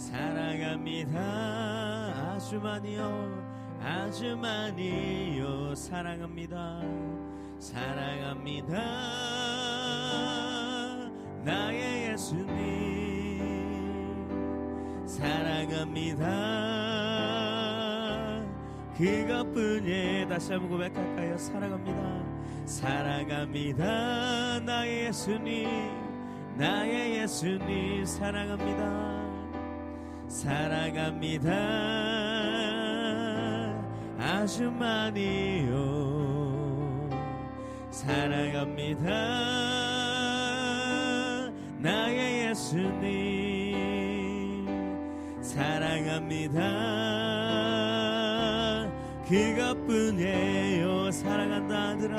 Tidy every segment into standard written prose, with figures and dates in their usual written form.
사랑합니다. 아주 많이요, 아주 많이요. 사랑합니다. 사랑합니다. 나의 예수님 사랑합니다. 그것뿐이에요. 다시 한번 고백할까요? 사랑합니다. 사랑합니다. 나의 예수님, 나의 예수님 사랑합니다. 사랑합니다. 아주 많이요. 사랑합니다. 나의 예수님 사랑합니다. 그것뿐이에요. 사랑한다 아들아,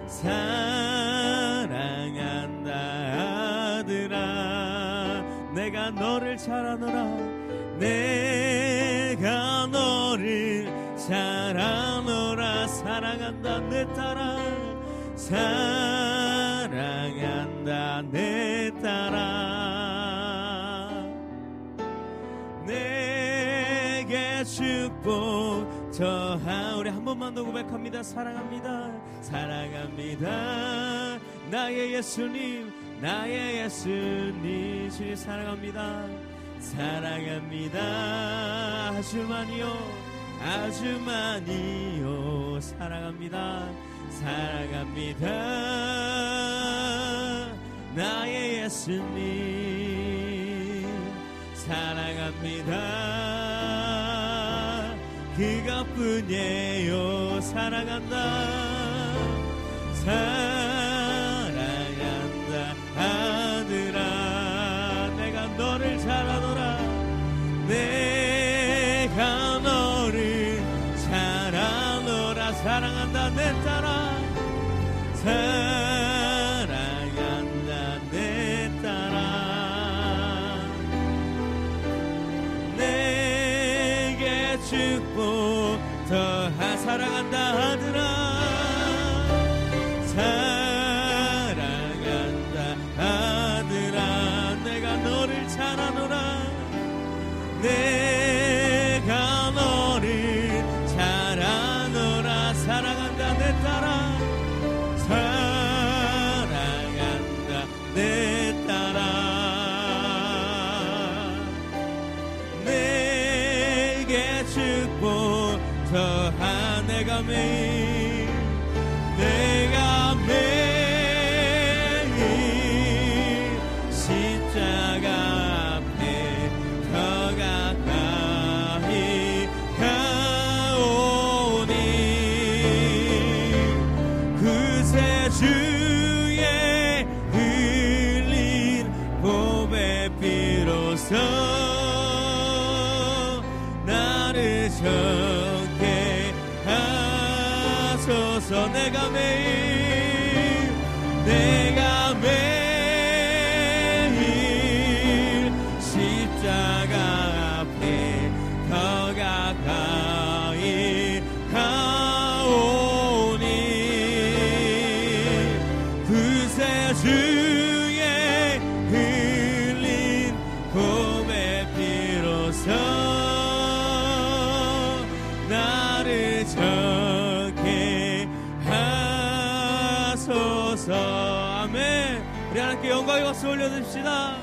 사랑한다 아들아. 내가 너를 잘 아노라, 내가 너를 잘 아노라. 사랑한다 내 딸아, 사랑한다 내 딸아. 내게 축복 더하. 우리 한 번만 더 고백합니다. 사랑합니다. 사랑합니다. 나의 예수님, 나의 예수님 주님 사랑합니다. 사랑합니다. 아주 많이요, 아주 많이요. 사랑합니다. 사랑합니다. 나의 예수님 사랑합니다. 그것뿐이에요. 사랑한다, 사랑한다 아들아. 내가 너를 잘 아노라, 내가 너를 잘 아노라. 사랑한다 내 딸아, 사랑한다 내 딸아. 내게 축복 더하. 사랑한다 아들아, 사랑한다 아들아. 내가 너를 잘 아노라, 내가 너를 잘 아노라. 사랑한다 내 딸아, 사랑한다 내 딸아. 내게 축복 더하. 내가 매일, 내가 매일 십자가 앞에 더 가까이 가오니 구세주의 흘린 보배 비로소 나를 정케 하소서. 내가 매일, 내가 매일 십자가 앞에 더 가까이 가오니 구세주의 흘린 보배 비로소 나를 정케 하소서. 아멘. 우리 하나님께 영광의 박수 올려드립시다.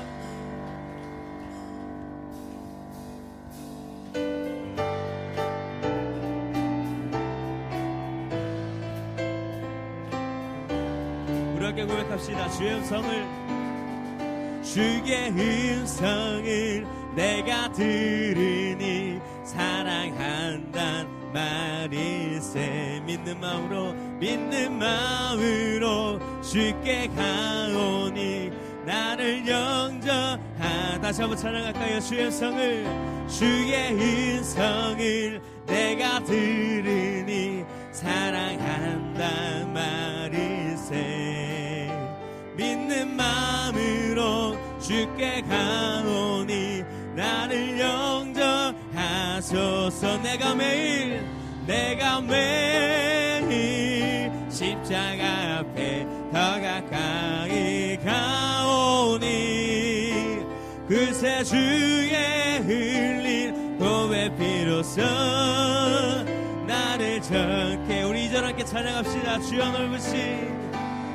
우리 함께 고백합시다. 주의 음성을, 주의 음성을 내가 들으니 사랑한단 말일세. 믿는 마음으로, 믿는 마음으로 주께 가오니 나를 영접하. 다시 한번 찬양할까요? 주의 음성을, 주의 음성을 내가 들으니 사랑한단 말일세. 믿는 마음으로 주께 가오니 나를 영접하소서. 내가 매일, 내가 매일 십자가 앞에 더 가까이 가오니 그새 주의 흘린 고백 비로소 나를 정케. 우리 이절 함께 찬양합시다.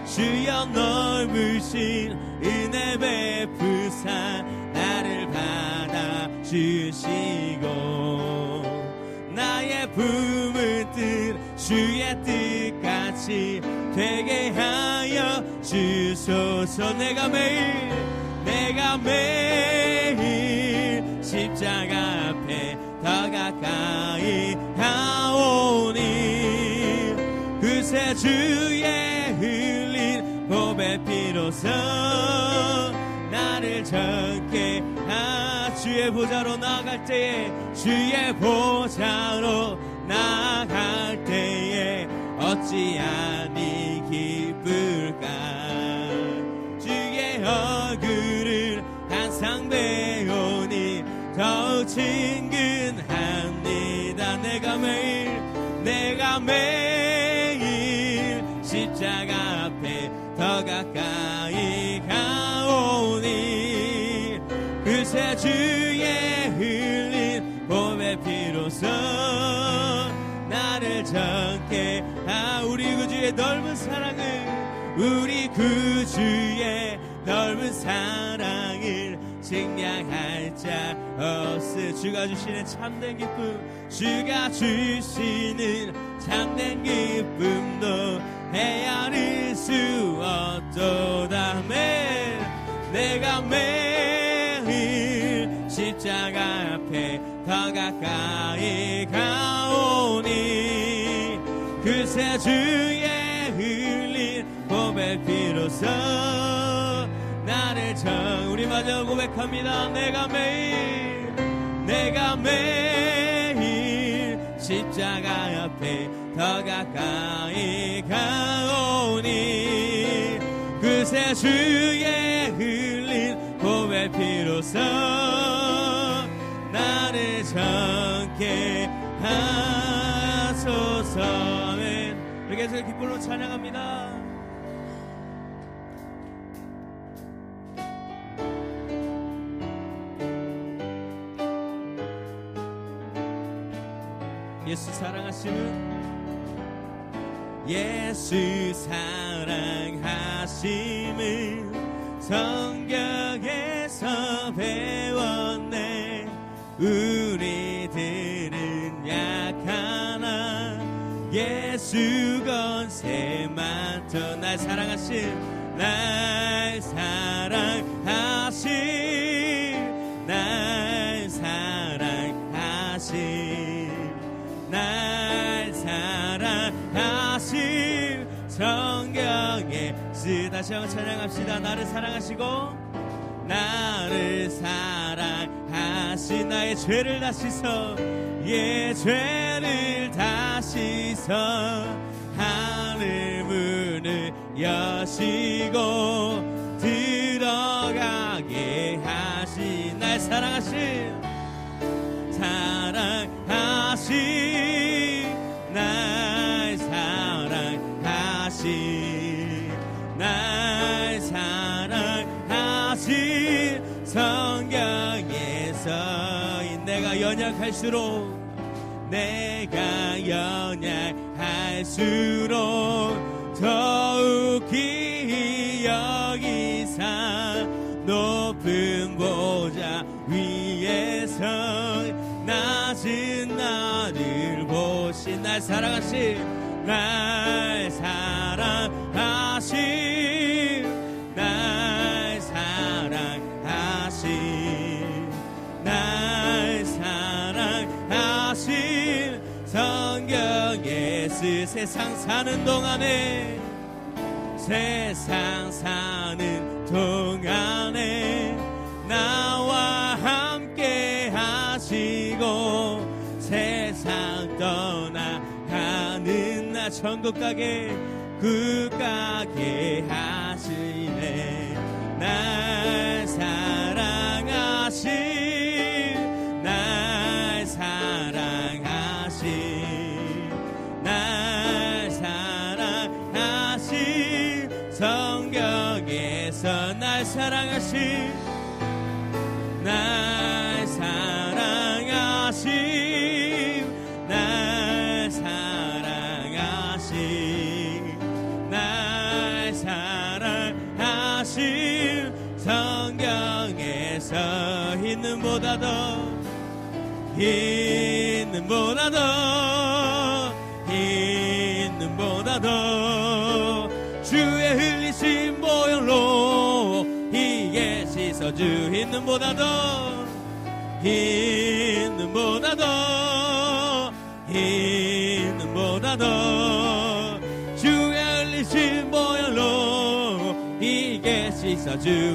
주여 넓으신 은혜 베푸사 나를 받아주시고 나의 품은 뜻 주의 뜻같이 되게 하여 주소서. 내가 매일 십자가 앞에 더 가까이 가오니 그새 주의 흘린 고백 비로소 나를 정케. 주의 보좌로 나아갈 때에 어찌하니 기쁠까. 주의 얼굴을 항상 배우니 더욱 친근합니다. 내가 매일 십자가 앞에 더 가까이 가오니 그새 주의 흘린 고백 비로소 나를 정케. 우리 구주의 넓은 사랑을 증량할 자 없으. 주가 주시는 참된 기쁨도 헤아릴 수 없도다. 내가 매일 십자가 앞에 더 가까이 가오니 그새 주의 흘린 고백 비로소 나를 우리 마저 고백합니다. 내가 매일 십자가 앞에 더 가까이 가오니 그새 주의 흘린 고백 비로소 나를 정케 하소서. 아멘. 이렇게 해서 기쁨으로 찬양합니다. 예수 사랑하심을 성경에서 배웠네. 우리들은 약하나 예수 권세 많던 날 사랑하신 성경에 다시 한번 찬양합시다. 나를 사랑하신 나의 죄를 다시 서 하늘 문을 여시고 들어가게 하신 날 사랑하신 성경에서 내가 연약할수록 더욱 기이 여기사 높은 보좌 위에서 낮은 나를 보신 날 사랑하신 성경에서 세상 사는 동안에 나와 함께 하시고 세상 떠나가는 나 천국 가게 하시네. 날 사랑하신 성경에서 날 사랑하신 보다 더 있는 보다 더 있는 보다 더 주의 흘리신 보혈로 이게 씻어주 있는 보다 더 있는 보다 더 있는 보다 더 주의 흘리신 보혈로 이게 씻어주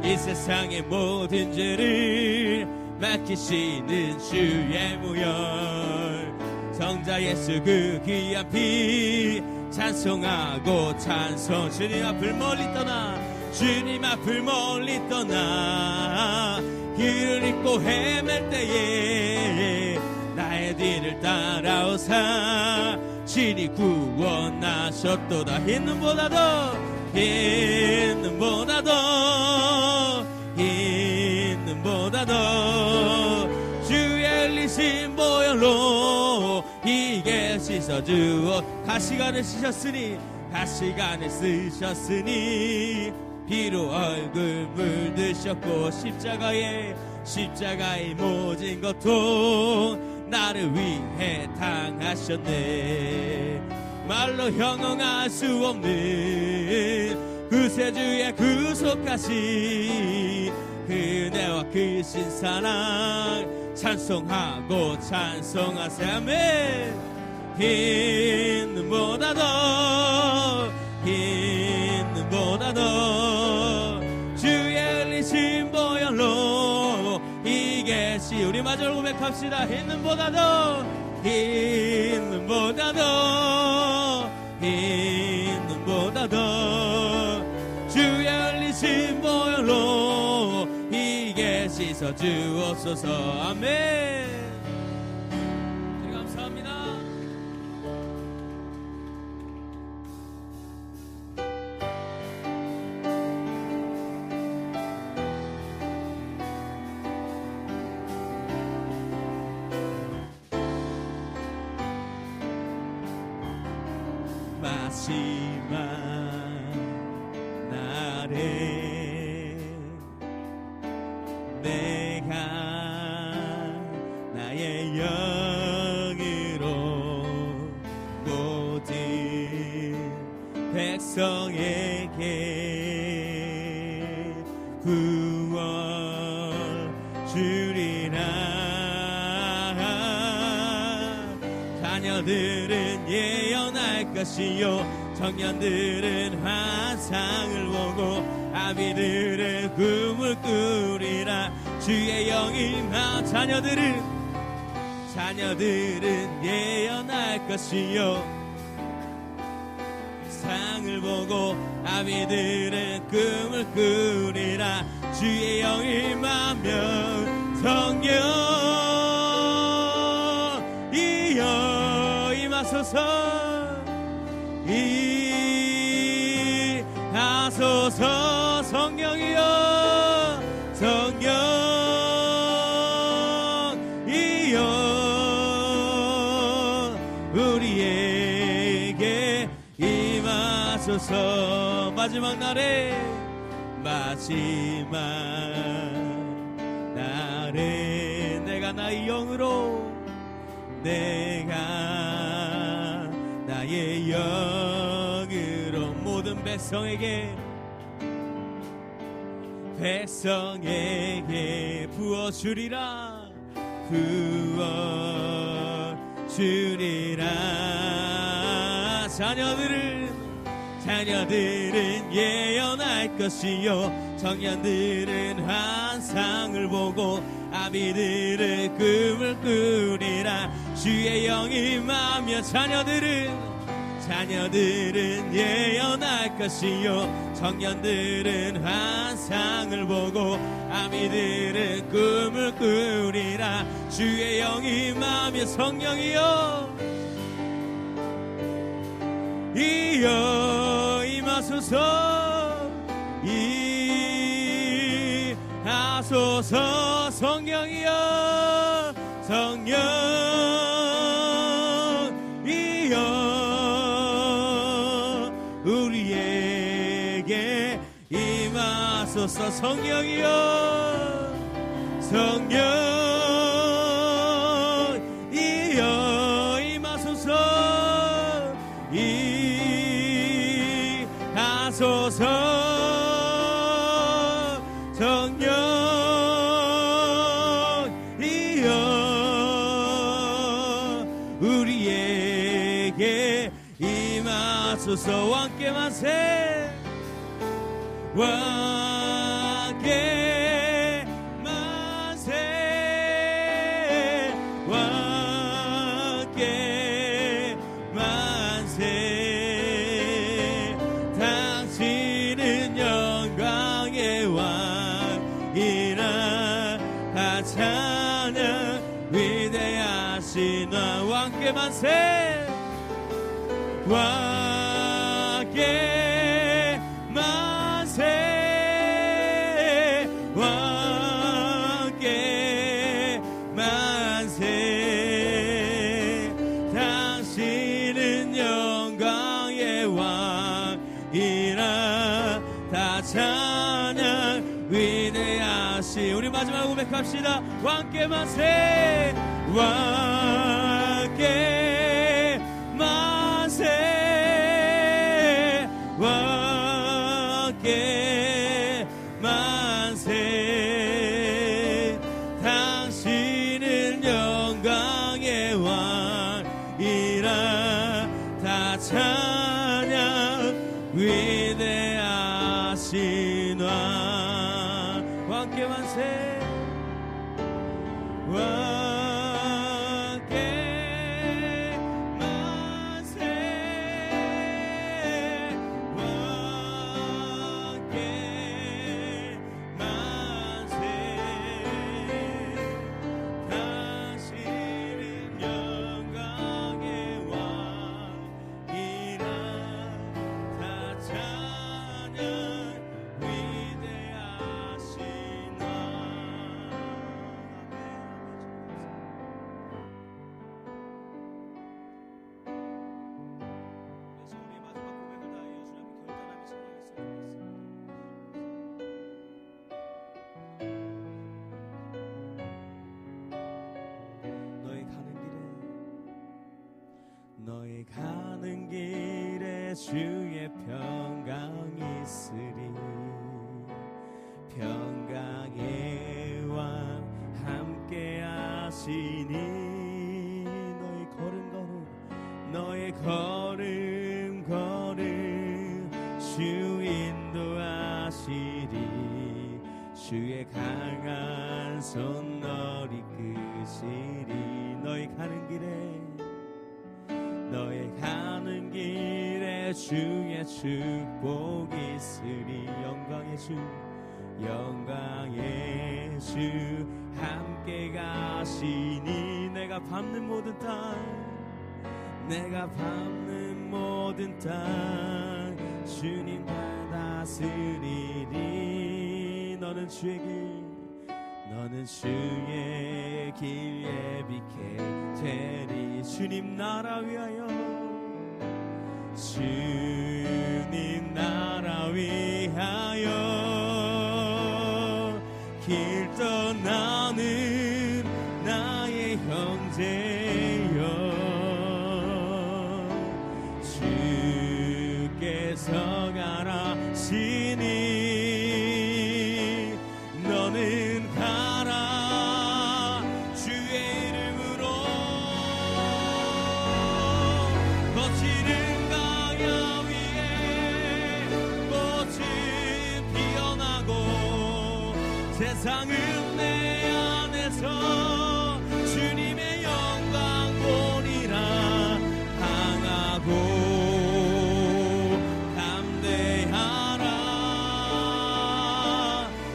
이 세상의 모든 죄를 맡기시는 주의 무열 성자 예수 그 귀한 피 찬송하고 찬송 주님 앞을 멀리 떠나 길을 잃고 헤맬 때에 나의 뒤를 따라오사 친히 구원하셨도다 있는 보다 더 있는 보다 더 있는 보다 더 주의 흘리신 보혈로 이게 씻어주어 가시관을 쓰셨으니 피로 얼굴 물드셨고 십자가의 모진 고통 나를 위해 당하셨네 말로 형용할 수 없는 구세주의 구속하신 그네와 크신 사랑 찬송하고 찬송하세 아멘 있는 보다 더 있는 보다 더 주의 흘리신 보혈로 이게 우리 마저 고백합시다 있는 보다 더 있는 보다 더 있는 보다 더 주의 흘리신 보혈로 이게 씻어주옵소서 아멘 감사합니다. 마지막 날에 내가 나의 영으로 모든 백성에게 구원 주리라 자녀들은 예언할 것이요 청년들은 환상을 보고 아비들은 꿈을 꾸리라 주의 영이 임하 자녀들은 예언할 것이요 상을 보고 아비들은 꿈을 꾸리라 주의 영이 임하면 성령이여 임하소서 하소서 성령이여 우리에게 임하소서 마지막 날에 내가 나의 영으로 나의 영으로 모든 백성에게 부어주리라 자녀들은 예언할 것이요 청년들은 환상을 보고 아비들은 꿈을 꾸리라 주의 영이 임하며 자녀들은 예언할 것이요 청년들은 환상을 보고 아비들은 꿈을 꾸리라 주의 영이 임하며 성령이여 이여 임하소서 하소서 성령이여 우리에게 임하소서 임하소서. 성령이여 성령이여 임하소서. 임하소서. 성령이여 우리에게 임하소서. 왕께 만세 왕께 만세 왕께 만세. 당신은 영광의 왕이라 다 찬양 위대하신 왕. 왕께 만세 왕께 만세 왕께 만세. 당신은 영광의 왕이라 다 찬양 위대하시. 우리 마지막 고백합시다. 왕께 만세 왕께 만세 왕께 만세. 당신은 영광의 왕이라 다 찬양 위대하신 왕. 왕께 만세 왕께 만세 왕께 만세. 당신은 영광의 왕이라 다 찬양 위대하신 왕. 너희 가는 길에 주의 평강이 있으리. 평강의 왕 함께 하시니. 너희 걸음 주 인도하시리. 주의 강한 손 너리 끄시리. 너희 가는 길에 주의 축복이 있으리. 영광의 주 함께 가시니. 내가 밟는 모든 땅 주님 다스리리. 너는 주의 길 예비케 되리. 주님 나라 위하여 길 떠나는 나의 형제여. 주께서 가라시니. 너는 가라 주의 이름으로. 거칠은 강야 위에 꽃이 피어나고 세상은 내 안에서 주님의 영광 보리라. 강하고 담대하라.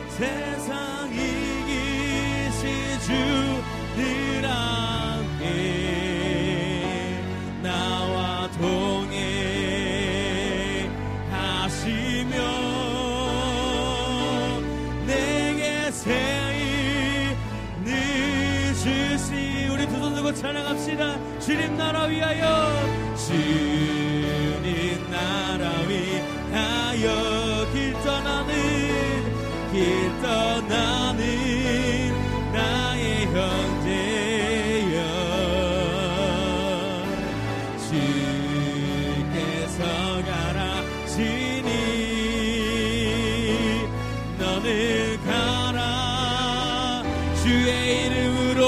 세상 이기시 주늘 함께 나와 동행하시며 내게 새 힘을 주시. 우리 두 손 들고 찬양합시다. 주님 나라 위하여 주님 나라 위하여 길 길 떠나는 나의 형제여 주께서 가라시니 너는 가라 주의 이름으로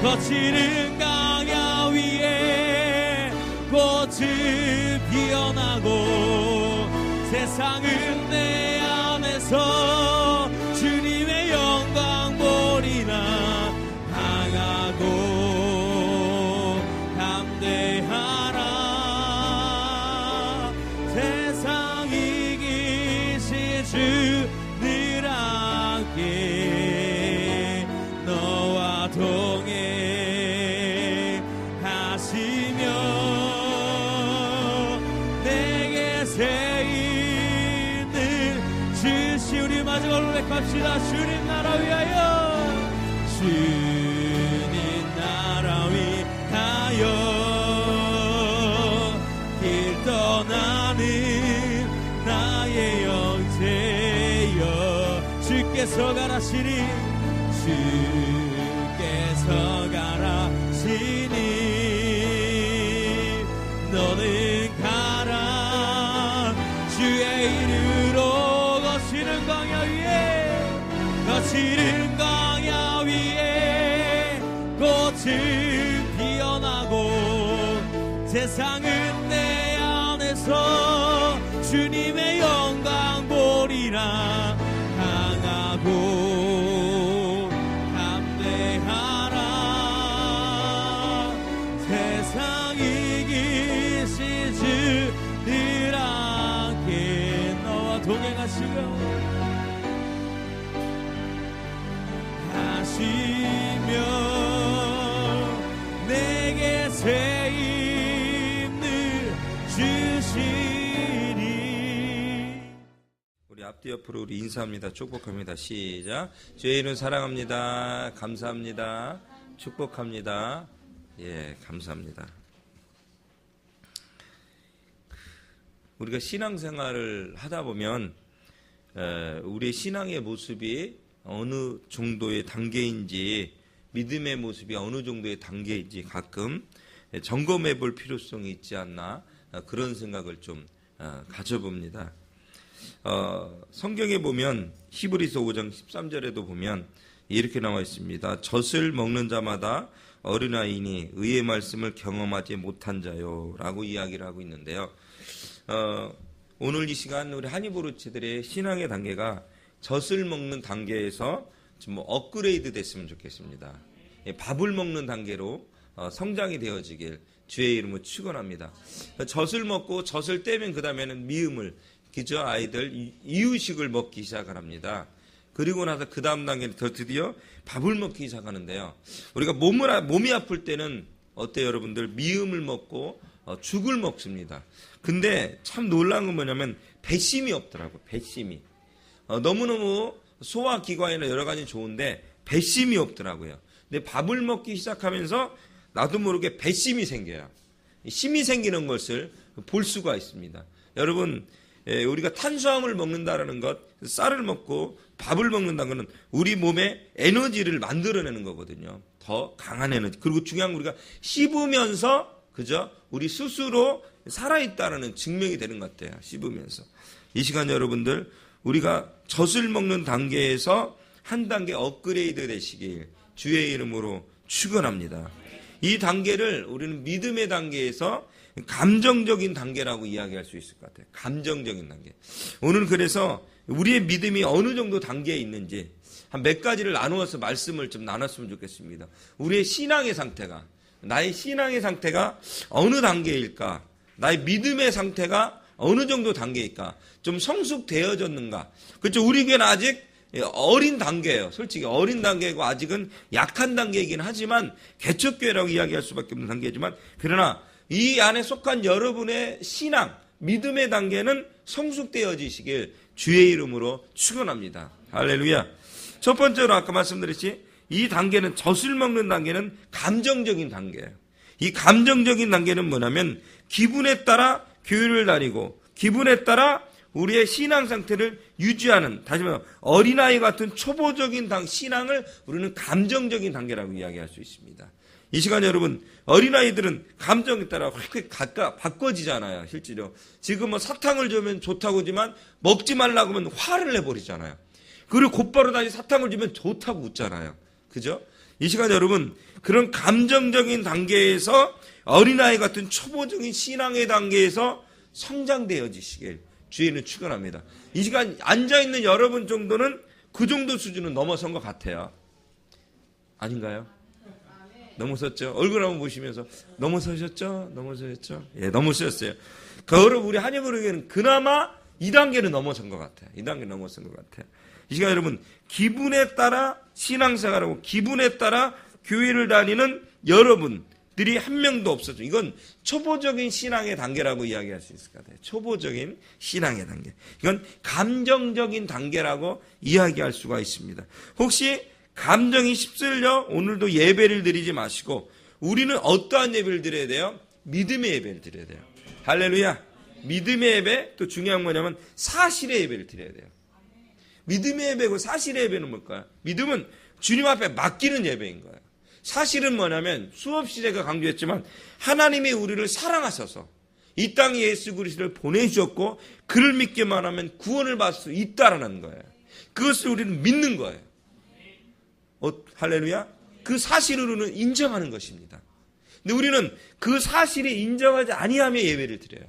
거칠은 강야 위에 꽃을 피어나고 세상은 내 안에서 주님의 영광 보리라 강하고 담대하라 세상 이기신 주 늘 함께 너와 동행하시며 내게 새 우리 마지막으로 고백합시다. 주님 나라 위하여 주님 나라 위하여 길 떠나는 나의 영제여 주께서 가라시니 주께서 가라시니 너는 가라 주의 이름으로 거칠은 강야 위에 꽃을 피어나고 세상은 내 안에서 주님의 영광 보리라 강하고 담대하라 세상 이기신 주 늘 함께 너와 동행하시며 내게 새 힘을 주시니 우리 앞뒤 옆으로 우리 인사합니다. 축복합니다. 시작. 주의 이름 사랑합니다. 감사합니다. 축복합니다. 예, 감사합니다. 우리가 신앙생활을 하다 보면 우리의 신앙의 모습이 어느 정도의 단계인지 믿음의 모습이 어느 정도의 단계인지 가끔 점검해 볼 필요성이 있지 않나 그런 생각을 좀 가져봅니다. 성경에 보면 히브리서 5장 13절에도 보면 이렇게 나와 있습니다. 젖을 먹는 자마다 어린아이니 의의 말씀을 경험하지 못한 자요 라고 이야기를 하고 있는데요. 오늘 이 시간 우리 한이보르치들의 신앙의 단계가 젖을 먹는 단계에서 좀 업그레이드 됐으면 좋겠습니다. 밥을 먹는 단계로 성장이 되어지길 주의 이름으로 축원합니다. 젖을 먹고 젖을 떼면 그 다음에는 미음을 그저 아이들 이유식을 먹기 시작합니다. 그리고 나서 그 다음 단계는 드디어 밥을 먹기 시작하는데요. 우리가 몸이 아플 때는 어때요 여러분들? 미음을 먹고 죽을 먹습니다. 근데 참 놀라운 건 뭐냐면 배심이 없더라고요. 배심이. 너무너무 소화기관이나 여러 가지 좋은데 배심이 없더라고요. 근데 밥을 먹기 시작하면서 나도 모르게 배심이 생겨요. 심이 생기는 것을 볼 수가 있습니다. 여러분 우리가 탄수화물을 먹는다라는 것, 쌀을 먹고 밥을 먹는다는 것은 우리 몸에 에너지를 만들어내는 거거든요. 더 강한 에너지. 그리고 중요한 건 우리가 씹으면서 그저 우리 스스로 살아있다라는 증명이 되는 것 같아요. 씹으면서. 이 시간 여러분들 우리가 젖을 먹는 단계에서 한 단계 업그레이드 되시길 주의 이름으로 축원합니다. 이 단계를 우리는 믿음의 단계에서 감정적인 단계라고 이야기할 수 있을 것 같아요. 감정적인 단계. 오늘 그래서 우리의 믿음이 어느 정도 단계에 있는지 한 몇 가지를 나누어서 말씀을 좀 나눴으면 좋겠습니다. 우리의 신앙의 상태가, 나의 신앙의 상태가 어느 단계일까? 나의 믿음의 상태가 어느 정도 단계일까? 좀 성숙되어졌는가? 그렇죠. 우리 교회는 아직 어린 단계예요. 솔직히 어린 단계고 아직은 약한 단계이긴 하지만 개척교회라고 이야기할 수밖에 없는 단계지만 그러나 이 안에 속한 여러분의 신앙, 믿음의 단계는 성숙되어지시길 주의 이름으로 축원합니다. 할렐루야. 첫 번째로 아까 말씀드렸지 이 단계는 젖을 먹는 단계는 감정적인 단계예요. 이 감정적인 단계는 뭐냐면 기분에 따라 교회를 다니고 기분에 따라 우리의 신앙 상태를 유지하는, 다시 말하면 어린아이 같은 초보적인 신앙을 우리는 감정적인 단계라고 이야기할 수 있습니다. 이 시간 여러분, 어린아이들은 감정에 따라 확 바꿔지잖아요. 실제로 지금 뭐 사탕을 주면 좋다고 하지만 먹지 말라고 하면 화를 내버리잖아요. 그리고 곧바로 다시 사탕을 주면 좋다고 웃잖아요. 그죠? 이 시간 여러분, 그런 감정적인 단계에서 어린아이 같은 초보적인 신앙의 단계에서 성장되어지시길 주의는 축원합니다. 이 시간 앉아있는 여러분 정도는 그 정도 수준은 넘어선 것 같아요. 아닌가요? 넘어섰죠? 얼굴 한번 보시면서 넘어서셨죠? 넘어서셨죠? 예, 넘어서셨어요. 여러분, 우리 한여부르에게는 그나마 2단계는 넘어선 것 같아요. 2단계 넘어선 것 같아요. 이 시간 여러분, 기분에 따라 신앙생활하고 기분에 따라 교회를 다니는 여러분들이 한 명도 없었죠. 이건 초보적인 신앙의 단계라고 이야기할 수 있을 것 같아요. 초보적인 신앙의 단계. 이건 감정적인 단계라고 이야기할 수가 있습니다. 혹시 감정이 휩쓸려 오늘도 예배를 드리지 마시고, 우리는 어떠한 예배를 드려야 돼요? 믿음의 예배를 드려야 돼요. 할렐루야. 믿음의 예배, 또 중요한 거냐면 사실의 예배를 드려야 돼요. 믿음의 예배고 사실의 예배는 뭘까요? 믿음은 주님 앞에 맡기는 예배인 거예요. 사실은 뭐냐면 수없이 제가 강조했지만 하나님이 우리를 사랑하셔서 이 땅에 예수 그리스도를 보내주셨고 그를 믿기만 하면 구원을 받을 수 있다라는 거예요. 그것을 우리는 믿는 거예요. 할렐루야. 그 사실으로는 인정하는 것입니다. 근데 우리는 그 사실이 인정하지 아니하며 예배를 드려요.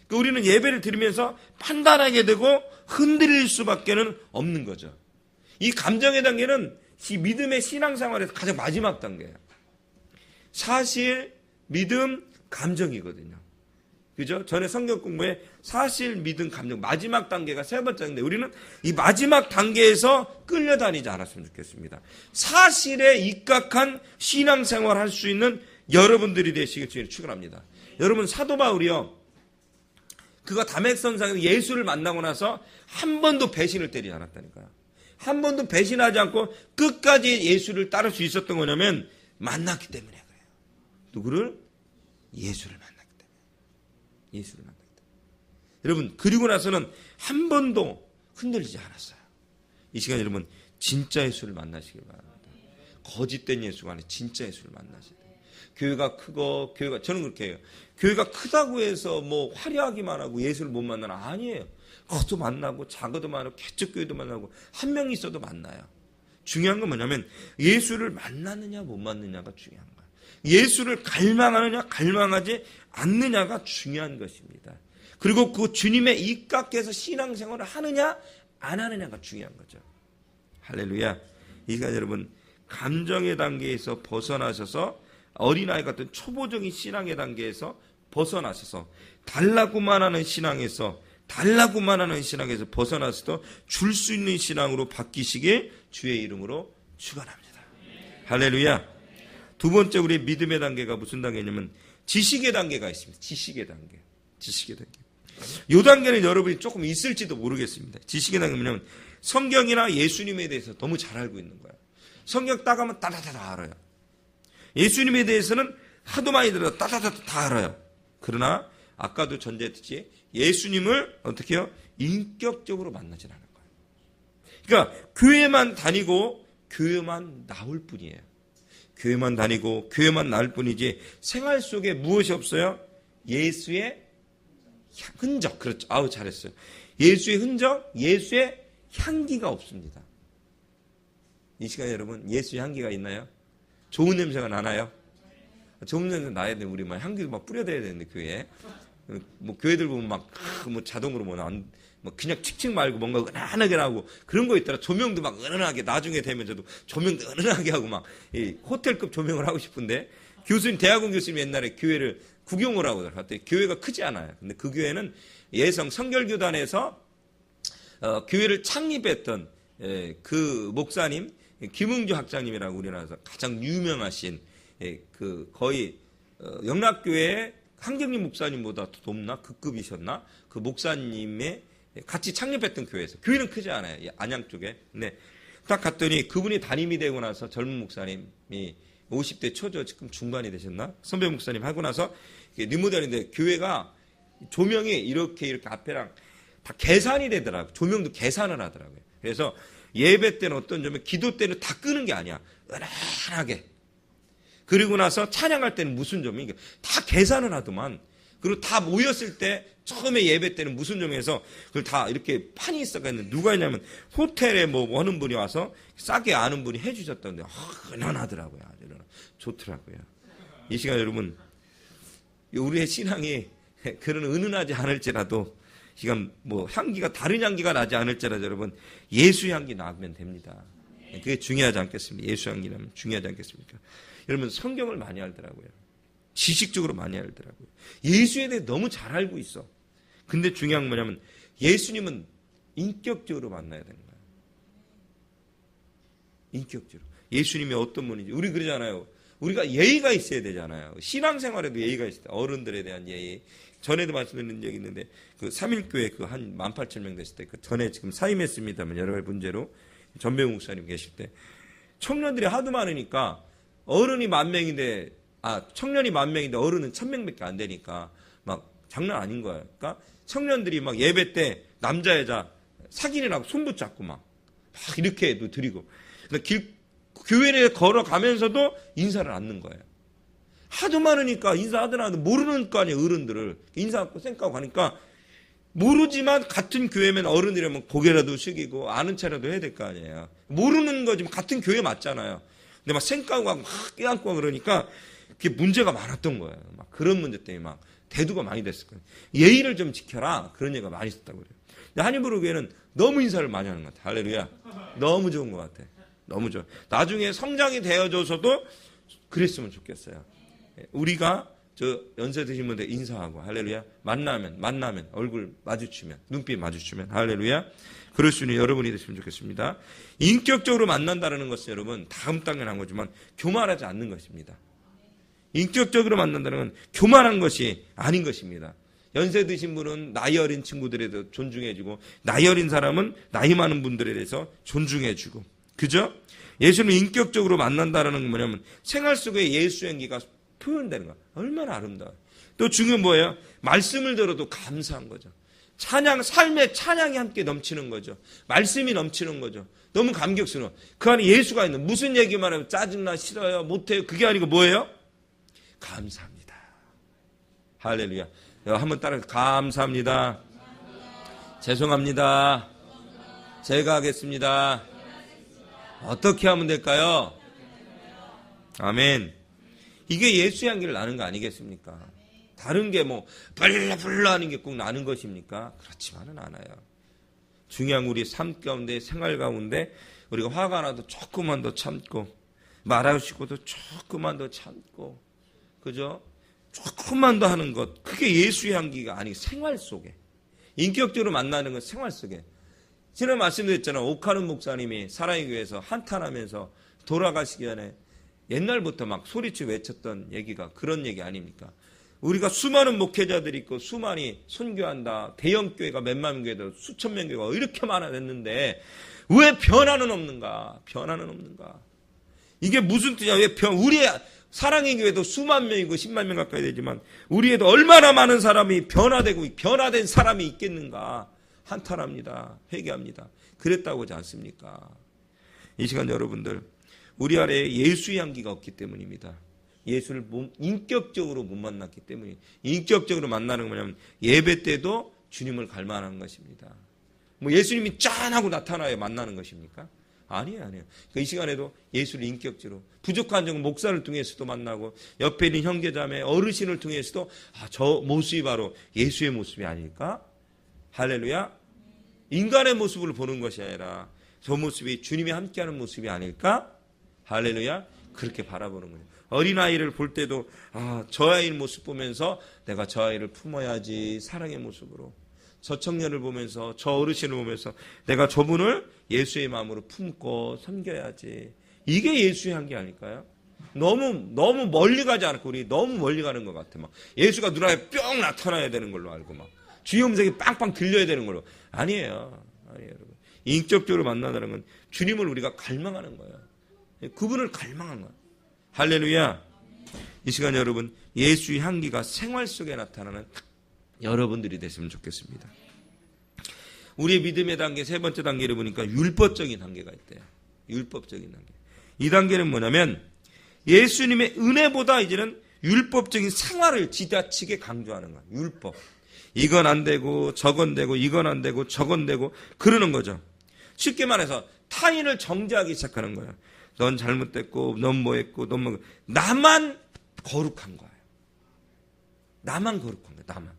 그러니까 우리는 예배를 드리면서 판단하게 되고 흔들릴 수밖에는 없는 거죠. 이 감정의 단계는 이 믿음의 신앙생활에서 가장 마지막 단계예요. 사실, 믿음, 감정이거든요. 그죠? 전에 성경 공부에 사실, 믿음, 감정 마지막 단계가 세 번째인데 우리는 이 마지막 단계에서 끌려다니지 않았으면 좋겠습니다. 사실에 입각한 신앙생활 할 수 있는 여러분들이 되시길 주님을 축원합니다. 여러분, 사도 바울이요, 그가 다메섹선상에서 예수를 만나고 나서 한 번도 배신을 때리지 않았다니까요. 한 번도 배신하지 않고 끝까지 예수를 따를 수 있었던 거냐면 만났기 때문에 그래요. 누구를? 예수를 만났기 때문에. 예수를 만났기 때문에. 여러분, 그리고 나서는 한 번도 흔들리지 않았어요. 이 시간 여러분, 진짜 예수를 만나시길 바랍니다. 거짓된 예수가 아니라 진짜 예수를 만나셔야 돼요. 교회가 크고, 저는 그렇게 해요. 교회가 크다고 해서 뭐 화려하기만 하고 예수를 못 만나나? 아니에요. 커도 만나고 작아도 만나고 개척교회도 만나고 한 명 있어도 만나요. 중요한 건 뭐냐면 예수를 만나느냐 못 만나느냐가 중요한 거예요. 예수를 갈망하느냐 갈망하지 않느냐가 중요한 것입니다. 그리고 그 주님의 입각해서 신앙생활을 하느냐 안 하느냐가 중요한 거죠. 할렐루야. 이 시간 여러분, 감정의 단계에서 벗어나셔서 어린아이 같은 초보적인 신앙의 단계에서 벗어나셔서 달라고만 하는 신앙에서 벗어나서도 줄 수 있는 신앙으로 바뀌시길 주의 이름으로 축원합니다. 할렐루야. 두 번째 우리의 믿음의 단계가 무슨 단계냐면 지식의 단계가 있습니다. 지식의 단계. 이 단계는 여러분이 조금 있을지도 모르겠습니다. 지식의 단계는 뭐냐면 성경이나 예수님에 대해서 너무 잘 알고 있는 거예요. 성경 따가면 따다다다 알아요. 예수님에 대해서는 하도 많이 들어서 따다다다 다 알아요. 그러나 아까도 전제했듯이 예수님을 어떻게 해요? 인격적으로 만나진 않은 거예요. 그러니까 교회만 다니고 교회만 나올 뿐이에요. 교회만 다니고 교회만 나올 뿐이지 생활 속에 무엇이 없어요? 예수의 흔적. 그렇죠. 아우 잘했어요. 예수의 흔적, 예수의 향기가 없습니다. 이 시간에 여러분 예수의 향기가 있나요? 좋은 냄새가 나나요? 좋은 냄새 나야 돼. 우리 막 향기도 막 뿌려대야 되는데 교회에. 뭐 교회들 보면 막 뭐 자동으로 뭐 그냥 칙칙 말고 뭔가 은은하게 나오고 그런 거 있더라. 조명도 막 은은하게 나중에 되면 저도 조명도 은은하게 하고 막 이 호텔급 조명을 하고 싶은데 교수님 대학원 교수님 옛날에 교회를 구경을 하고 갔더니 교회가 크지 않아요. 근데 그 교회는 예성 성결교단에서 교회를 창립했던 그 목사님 김흥주 학장님이라고 우리나라에서 가장 유명하신 그 거의 영락교회 한경림 목사님보다 더 높나? 그 급이셨나? 그 목사님의 같이 창립했던 교회에서. 교회는 크지 않아요. 안양 쪽에. 근데 딱 갔더니 그분이 담임이 되고 나서 젊은 목사님이 50대 초죠. 지금 중반이 되셨나? 선배 목사님 하고 나서 리모델인데 교회가 조명이 이렇게 앞에랑 다 계산이 되더라고요. 조명도 계산을 하더라고요. 그래서 예배 때는 어떤 점에 기도 때는 다 끄는 게 아니야. 은은하게. 그리고 나서 찬양할 때는 무슨 점이 다 계산을 하더만. 그리고 다 모였을 때 처음에 예배 때는 무슨 점에서 그걸 다 이렇게 판이 있었겠는데 누가 했냐면 호텔에 뭐 하는 분이 와서 싸게 아는 분이 해주셨다는데 은은하더라고요. 아주 좋더라고요. 이 시간 여러분 우리의 신앙이 그런 은은하지 않을지라도 지금 뭐 향기가 다른 향기가 나지 않을지라도 여러분 예수 향기 나면 됩니다. 그게 중요하지 않겠습니까? 예수 향기 나면 중요하지 않겠습니까? 여러분 성경을 많이 알더라고요. 지식적으로 많이 알더라고요. 예수에 대해 너무 잘 알고 있어. 근데 중요한 건 뭐냐면 예수님은 인격적으로 만나야 되는 거야. 인격적으로. 예수님이 어떤 분인지 우리 그러잖아요. 우리가 예의가 있어야 되잖아요. 신앙생활에도 예의가 있어야 돼. 어른들에 대한 예의. 전에도 말씀드린 적이 있는데 그 3.1교회 그 한 18,000명 됐을 때 그 전에 지금 사임했습니다만 여러 가지 문제로 전병우 목사님 계실 때 청년들이 하도 많으니까 어른이 10,000명인데 청년이 10,000명인데 어른은 1,000명밖에 안 되니까 막 장난 아닌 거야. 그러니까 청년들이 막 예배 때 남자 여자 사귀느라고 손 붙잡고 막 이렇게 드리고 교회 내에 걸어가면서도 인사를 않는 거예요. 하도 많으니까 인사하더라도 모르는 거 아니에요. 어른들을 인사하고 쌩까고 가니까 모르지만 같은 교회면 어른이라면 고개라도 숙이고 아는 체라도 해야 될 거 아니에요. 모르는 거지만 같은 교회 맞잖아요. 근데 막 쌩까고 하고 막 껴안고 그러니까 그게 문제가 많았던 거예요. 막 그런 문제 때문에 막 대두가 많이 됐을 거예요. 예의를 좀 지켜라. 그런 얘기가 많이 있었다고 그래요. 근데 한인부르교회는 너무 인사를 많이 하는 것 같아. 할렐루야. 너무 좋은 것 같아. 너무 좋아. 나중에 성장이 되어져서도 그랬으면 좋겠어요. 우리가 저 연세 드신 분들 인사하고 할렐루야. 만나면 얼굴 마주치면 눈빛 마주치면 할렐루야. 그럴 수 있는 여러분이 되시면 좋겠습니다. 인격적으로 만난다는 것은 여러분 다음 단계는 한 거지만 교만하지 않는 것입니다. 인격적으로 만난다는 건 교만한 것이 아닌 것입니다. 연세 드신 분은 나이 어린 친구들에 대해서 존중해주고 나이 어린 사람은 나이 많은 분들에 대해서 존중해주고 그죠? 예수는 인격적으로 만난다는 건 뭐냐면 생활 속에 예수 행기가 표현되는 거야. 얼마나 아름다워요. 또 중요한 뭐예요? 말씀을 들어도 감사한 거죠. 삶의 찬양이 함께 넘치는 거죠. 말씀이 넘치는 거죠. 너무 감격스러워. 그 안에 예수가 있는 무슨 얘기만 하면 짜증나 싫어요 못해요. 그게 아니고 뭐예요? 감사합니다. 할렐루야. 한번 따라 감사합니다. 죄송합니다. 제가 하겠습니다. 어떻게 하면 될까요? 아멘. 이게 예수의 향기를 나는 거 아니겠습니까? 다른 게 뭐 불러 하는 게 꼭 나는 것입니까? 그렇지만은 않아요. 중요한 우리 삶 가운데 생활 가운데 우리가 화가 나도 조금만 더 참고 말하고 싶어도 조금만 더 참고 그죠? 조금만 더 하는 것 그게 예수의 향기가 아니 생활 속에 인격적으로 만나는 건 생활 속에 지난 말씀드렸잖아요. 옥하는 목사님이 사랑의 교회에서 한탄하면서 돌아가시기 전에 옛날부터 막 소리쳐 외쳤던 얘기가 그런 얘기 아닙니까? 우리가 수많은 목회자들이 있고 수많이 선교한다. 대형 교회가 몇만 교회도 수천 명 교회가 이렇게 많아졌는데 왜 변화는 없는가? 변화는 없는가? 이게 무슨 뜻이야? 왜 우리의 사랑의 교회도 수만 명이고 10만 명 가까이 되지만 우리에도 얼마나 많은 사람이 변화되고 변화된 사람이 있겠는가? 한탄합니다. 회개합니다. 그랬다고 하지 않습니까? 이 시간 여러분들 우리 아래에 예수의 향기가 없기 때문입니다. 예수를 인격적으로 못 만났기 때문에 인격적으로 만나는 건 뭐냐면 예배 때도 주님을 갈망하는 것입니다. 뭐 예수님이 짠하고 나타나야 만나는 것입니까? 아니에요. 이 시간에도 예수를 인격적으로 부족한 점은 목사를 통해서도 만나고 옆에 있는 형제자매 어르신을 통해서도 저 모습이 바로 예수의 모습이 아닐까? 할렐루야. 인간의 모습을 보는 것이 아니라 저 모습이 주님이 함께하는 모습이 아닐까? 할렐루야. 그렇게 바라보는 거예요. 어린아이를 볼 때도 저 아이의 모습 보면서 내가 저 아이를 품어야지 사랑의 모습으로 저 청년을 보면서 저 어르신을 보면서 내가 저분을 예수의 마음으로 품고 섬겨야지. 이게 예수의 향기 아닐까요? 너무 멀리 가지 않고 우리 너무 멀리 가는 것 같아. 막 예수가 눈앞에 뿅 나타나야 되는 걸로 알고 막 주의 음성이 빵빵 들려야 되는 걸로 아니에요. 여러분. 인격적으로 만나는 건 주님을 우리가 갈망하는 거예요. 그분을 갈망한 거예요. 할렐루야. 이 시간 여러분 예수의 향기가 생활 속에 나타나는 여러분들이 됐으면 좋겠습니다. 우리의 믿음의 단계 세 번째 단계를 보니까 율법적인 단계가 있대요. 율법적인 단계. 이 단계는 뭐냐면 예수님의 은혜보다 이제는 율법적인 생활을 지나치게 강조하는 거야. 율법. 이건 안 되고 저건 되고 이건 안 되고 저건 되고 그러는 거죠. 쉽게 말해서 타인을 정죄하기 시작하는 거야. 넌 잘못됐고 넌 뭐했고 넌 뭐. 나만 거룩한 거예요. 나만 거룩한 거야. 나만.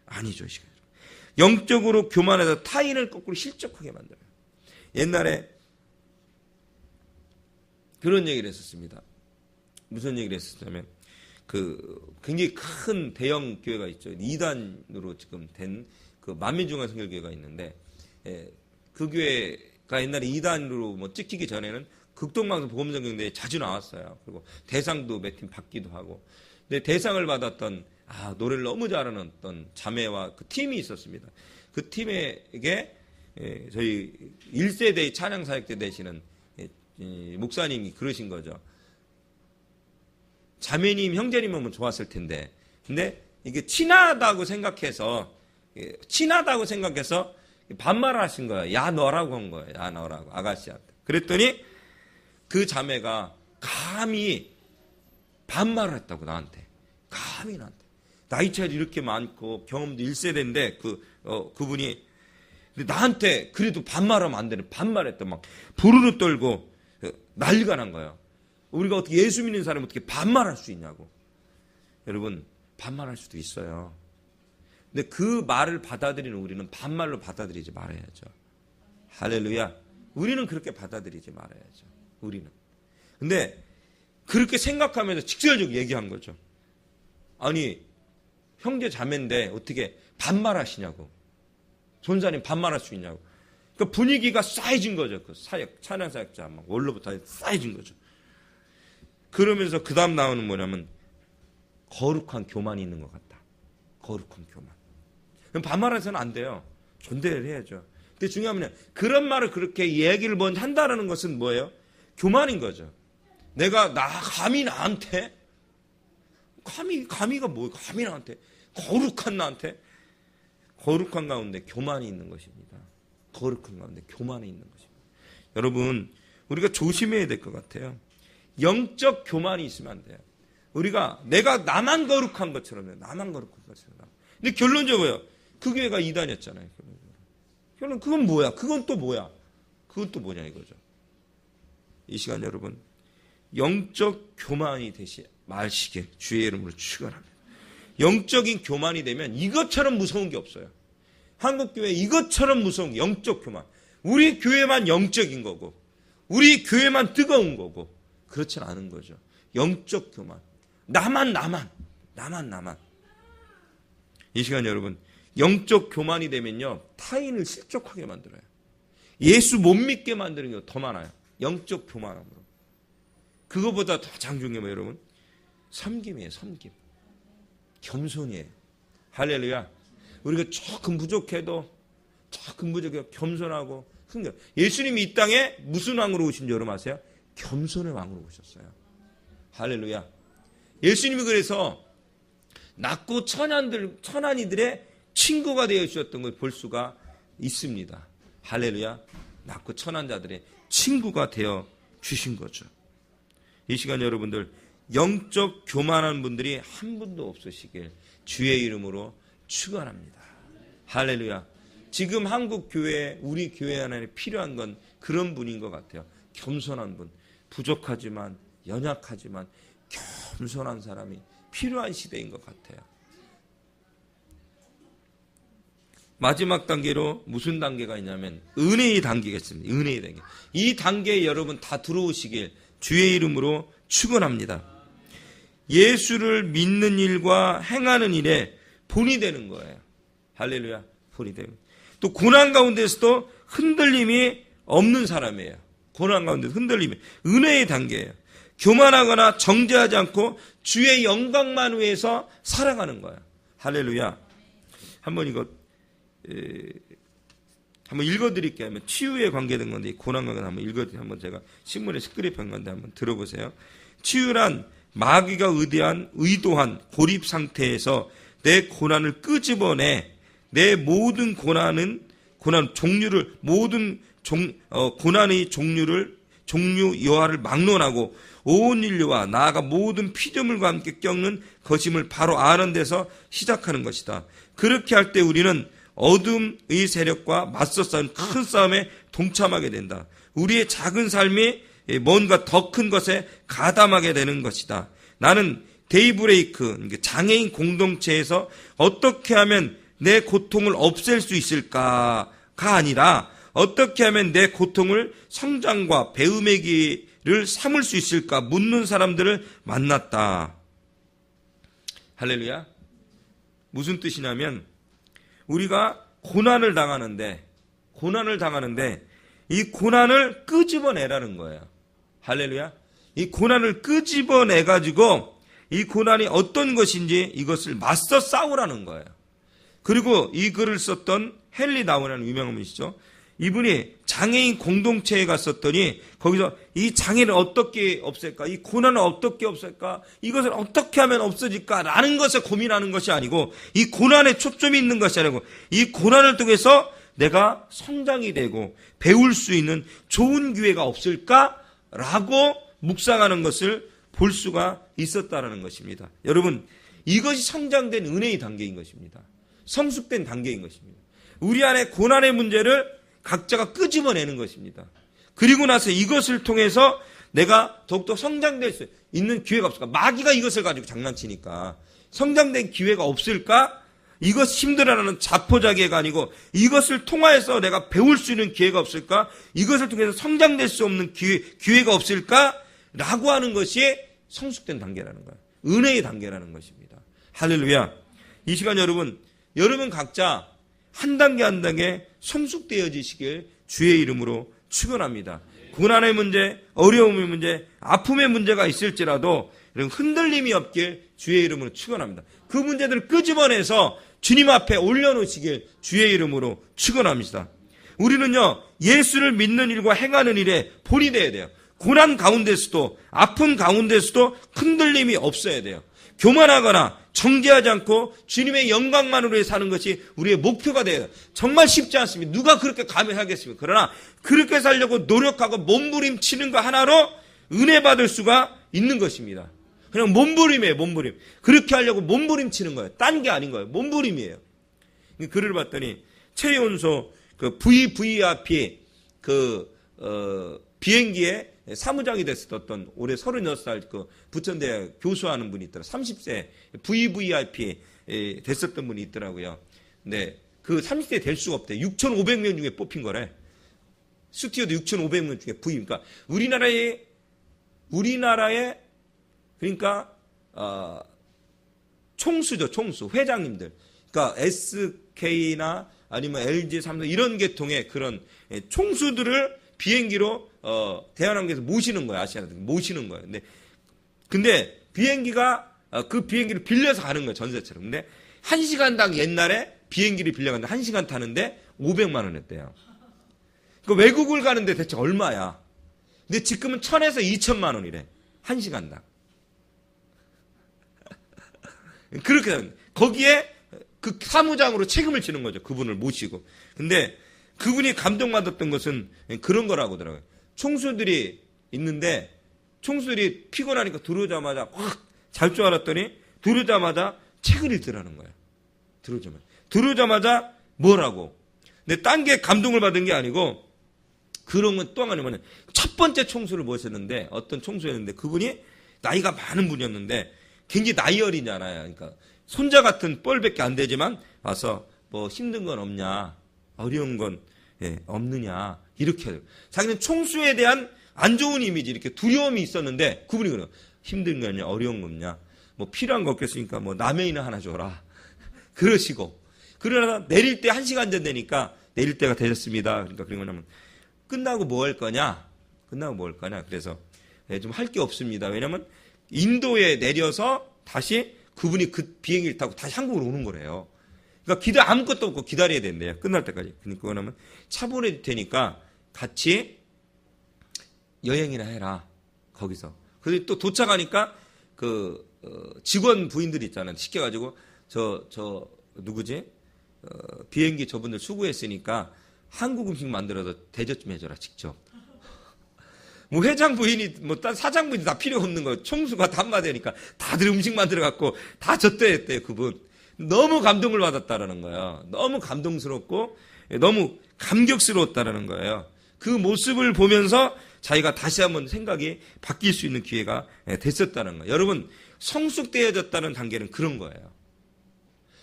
아니죠. 영적으로 교만해서 타인을 거꾸로 실족하게 만들어요. 옛날에 그런 얘기를 했었습니다. 무슨 얘기를 했었냐면 굉장히 큰 대형 교회가 있죠. 2단으로 지금 된 그 만민중앙선교교회가 있는데, 그 교회가 옛날에 2단으로 뭐 찍히기 전에는 극동방송 보험전경대에 자주 나왔어요. 그리고 대상도 몇 팀 받기도 하고. 근데 대상을 받았던 노래를 너무 잘하는 어떤 자매와 그 팀이 있었습니다. 그 팀에게 저희 1세대 찬양사역대 되시는 목사님이 그러신 거죠. 자매님, 형제님은 좋았을 텐데, 근데 이게 친하다고 생각해서 반말을 하신 거예요. 야, 너라고 한 거예요. 야, 너라고. 아가씨한테. 그랬더니 그 자매가 감히 반말을 했다고, 나한테. 감히 나한테. 나이 차이도 이렇게 많고, 경험도 1세대인데, 그분이. 근데 나한테 그래도 반말하면 안 되는, 반말했다. 막, 부르르 떨고, 난리가 난 거예요. 우리가 어떻게 예수 믿는 사람이 어떻게 반말할 수 있냐고. 여러분, 반말할 수도 있어요. 근데 그 말을 받아들이는 우리는 반말로 받아들이지 말아야죠. 할렐루야. 우리는 그렇게 받아들이지 말아야죠. 우리는. 근데 그렇게 생각하면서 직설적으로 얘기한 거죠. 아니, 형제 자매인데 어떻게 반말하시냐고. 전사님 반말할 수 있냐고. 그러니까 분위기가 쌓여진 거죠. 그 찬양 사역자 막 원로부터 쌓여진 거죠. 그러면서 그 다음 나오는 뭐냐면 거룩한 교만이 있는 것 같다. 거룩한 교만. 그럼 반말해서는 안 돼요. 존대를 해야죠. 근데 중요한 건 그런 말을 그렇게 얘기를 먼저 한다는 것은 뭐예요? 교만인 거죠. 감히 나한테? 감히가 뭐예요? 감히 나한테? 거룩한 나한테? 거룩한 가운데 교만이 있는 것입니다. 거룩한 가운데 교만이 있는 것입니다. 여러분, 우리가 조심해야 될 것 같아요. 영적 교만이 있으면 안 돼요. 우리가 나만 거룩한 것처럼요. 나만 거룩한 것처럼. 근데 결론적으로요. 그 교회가 이단이었잖아요. 결론 그건 뭐야? 그건 또 뭐야? 그건 또 뭐냐 이거죠. 이 시간 여러분, 영적 교만이 되시 마시길 주의 이름으로 축원합니다. 영적인 교만이 되면 이것처럼 무서운 게 없어요. 한국교회 이것처럼 무서운 게 영적 교만. 우리 교회만 영적인 거고 우리 교회만 뜨거운 거고 그렇진 않은 거죠. 영적 교만. 나만. 이 시간 여러분, 영적 교만이 되면요. 타인을 실족하게 만들어요. 예수 못 믿게 만드는 게 더 많아요. 영적 교만함으로. 그거보다 더 장중해 뭐 여러분? 섬김이에요. 섬김. 겸손이에요. 할렐루야. 우리가 조금 부족해도 겸손하고 흥겨. 예수님이 이 땅에 무슨 왕으로 오신 줄 여러분 아세요? 겸손의 왕으로 오셨어요. 할렐루야. 예수님이 그래서 낮고 천한이들의 친구가 되어 주셨던 걸 볼 수가 있습니다. 할렐루야. 낮고 천한 자들의 친구가 되어 주신 거죠. 이 시간 여러분들 영적 교만한 분들이 한 분도 없으시길 주의 이름으로 축원합니다. 할렐루야. 지금 한국 교회, 우리 교회 안에 필요한 건 그런 분인 것 같아요. 겸손한 분. 부족하지만 연약하지만 겸손한 사람이 필요한 시대인 것 같아요. 마지막 단계로 무슨 단계가 있냐면 은혜의 단계가 있습니다. 은혜의 단계. 이 단계에 여러분 다 들어오시길 주의 이름으로 축원합니다. 예수를 믿는 일과 행하는 일에 본이 되는 거예요. 할렐루야. 본이 되는. 또 고난 가운데서도 흔들림이 없는 사람이에요. 고난 가운데 흔들림이 은혜의 단계예요. 교만하거나 정죄하지 않고 주의 영광만 위해서 살아가는 거예요. 할렐루야. 한번 이거 한번 읽어드릴게요. 치유에 관계된 건데 고난과 한번 읽어드릴게요. 한번 제가 신문에 시크릿한 건데 한번 들어보세요. 치유란 마귀가 의도한 고립 상태에서 내 고난을 끄집어내 내 모든 고난은 고난 종류를 모든 고난의 종류 여하를 막론하고 온 인류와 나아가 모든 피조물과 함께 겪는 것임을 바로 아는 데서 시작하는 것이다. 그렇게 할 때 우리는 어둠의 세력과 맞서 싸우는 큰 싸움에 동참하게 된다. 우리의 작은 삶이 뭔가 더 큰 것에 가담하게 되는 것이다. 나는 데이브레이크, 장애인 공동체에서 어떻게 하면 내 고통을 없앨 수 있을까가 아니라 어떻게 하면 내 고통을 성장과 배움의 길을 삼을 수 있을까 묻는 사람들을 만났다. 할렐루야. 무슨 뜻이냐면 우리가 고난을 당하는데 이 고난을 끄집어내라는 거예요. 할렐루야. 이 고난을 끄집어내가지고 이 고난이 어떤 것인지 이것을 맞서 싸우라는 거예요. 그리고 이 글을 썼던 헨리 나운이라는 유명한 분이시죠. 이분이 장애인 공동체에 갔었더니 거기서 이 장애를 어떻게 없앨까? 이 고난을 어떻게 없앨까? 이것을 어떻게 하면 없어질까? 라는 것에 고민하는 것이 아니고 이 고난에 초점이 있는 것이 아니고 이 고난을 통해서 내가 성장이 되고 배울 수 있는 좋은 기회가 없을까? 라고 묵상하는 것을 볼 수가 있었다라는 것입니다. 여러분, 이것이 성장된 은혜의 단계인 것입니다. 성숙된 단계인 것입니다. 우리 안에 고난의 문제를 각자가 끄집어내는 것입니다. 그리고 나서 이것을 통해서 내가 더욱더 성장될 수 있는 기회가 없을까? 마귀가 이것을 가지고 장난치니까 성장된 기회가 없을까? 이것 힘들어하는 자포자기가 아니고 이것을 통하여서 내가 배울 수 있는 기회가 없을까? 이것을 통해서 성장될 수 없는 기회가 없을까? 라고 하는 것이 성숙된 단계라는 거예요. 은혜의 단계라는 것입니다. 할렐루야. 이 시간 여러분 각자 한 단계 한 단계 성숙되어지시길 주의 이름으로 축원합니다. 고난의 문제, 어려움의 문제, 아픔의 문제가 있을지라도 흔들림이 없길 주의 이름으로 축원합니다. 그 문제들을 끄집어내서 주님 앞에 올려놓으시길 주의 이름으로 축원합니다. 우리는요 예수를 믿는 일과 행하는 일에 본이 되어야 돼요. 고난 가운데서도 아픔 가운데서도 흔들림이 없어야 돼요. 교만하거나 정죄하지 않고 주님의 영광만으로 사는 것이 우리의 목표가 돼요. 정말 쉽지 않습니다. 누가 그렇게 감히 하겠습니까? 그러나 그렇게 살려고 노력하고 몸부림치는 거 하나로 은혜 받을 수가 있는 것입니다. 그냥 몸부림이에요. 몸부림. 그렇게 하려고 몸부림치는 거예요. 딴 게 아닌 거예요. 몸부림이에요. 글을 봤더니 최연소 그 VVIP 비행기에 사무장이 됐었던 올해 36살 그 부천대학 교수하는 분이 있더라고요. 30세 VVIP 됐었던 분이 있더라고요. 근데 그 30세 될 수가 없대. 6,500명 중에 뽑힌 거래. 스튜어드 6,500명 중에 그러니까 우리나라의 그러니까 총수죠. 총수 회장님들. 그러니까 SK나 아니면 LG, 삼성 이런 계통의 그런 총수들을 비행기로 대한항공에서 모시는 거예요. 아시아나들 모시는 거예요. 근데 비행기가 그 비행기를 빌려서 가는 거예요. 전세처럼. 근데 1시간당 옛날에 비행기를 빌려갔는데 1시간 타는데 500만 원 했대요. 그 외국을 가는데 대체 얼마야? 근데 지금은 1,000에서 2,000만 원이래. 1시간당. 그렇게 거기에 그 사무장으로 책임을 지는 거죠. 그분을 모시고. 근데 그분이 감동받았던 것은 그런 거라고 하더라고요. 총수들이 있는데 총수들이 피곤하니까 들어오자마자 확 잘 줄 알았더니 들어오자마자 책을 읽더라는 거예요. 들어오자마자 뭐라고. 근데 딴 게 감동을 받은 게 아니고 그런 건 또 아니면 첫 번째 총수를 모셨는데 어떤 총수였는데 그분이 나이가 많은 분이었는데 굉장히 나이 어리잖아요. 그러니까 손자 같은 뻘밖에 안 되지만 와서 뭐 힘든 건 없냐, 어려운 건 없느냐 이렇게 해요. 자기는 총수에 대한 안 좋은 이미지 이렇게 두려움이 있었는데 그분이 그래요. 힘든 거 없냐, 어려운 거 없냐, 뭐 필요한 거 없겠으니까 뭐 라면이나 하나 줘라. 그러시고 그러나 내릴 때 1시간 전 되니까 내릴 때가 되셨습니다. 그러니까 그런 거냐면 끝나고 뭐 할 거냐? 그래서 좀 할 게 없습니다. 왜냐면 인도에 내려서 다시 그분이 그 비행기를 타고 다시 한국으로 오는 거래요. 그러니까 아무것도 없고 기다려야 된대요. 끝날 때까지. 그러니까 그러면 차 보내도 되니까 같이 여행이나 해라. 거기서. 그리고 또 도착하니까 그 직원 부인들이 있잖아요. 시켜가지고 저 누구지? 비행기 저분들 수고했으니까 한국 음식 만들어서 대접 좀 해줘라 직접. 뭐 회장 부인이 뭐 사장 부인이 다 필요 없는 거 총수가 다 한마디 하니까 다들 음식 만들어 갖고 다 줬대요 그분. 너무 감동을 받았다라는 거예요. 너무 감동스럽고 너무 감격스러웠다라는 거예요. 그 모습을 보면서 자기가 다시 한번 생각이 바뀔 수 있는 기회가 됐었다는 거예요. 여러분 성숙되어졌다는 단계는 그런 거예요.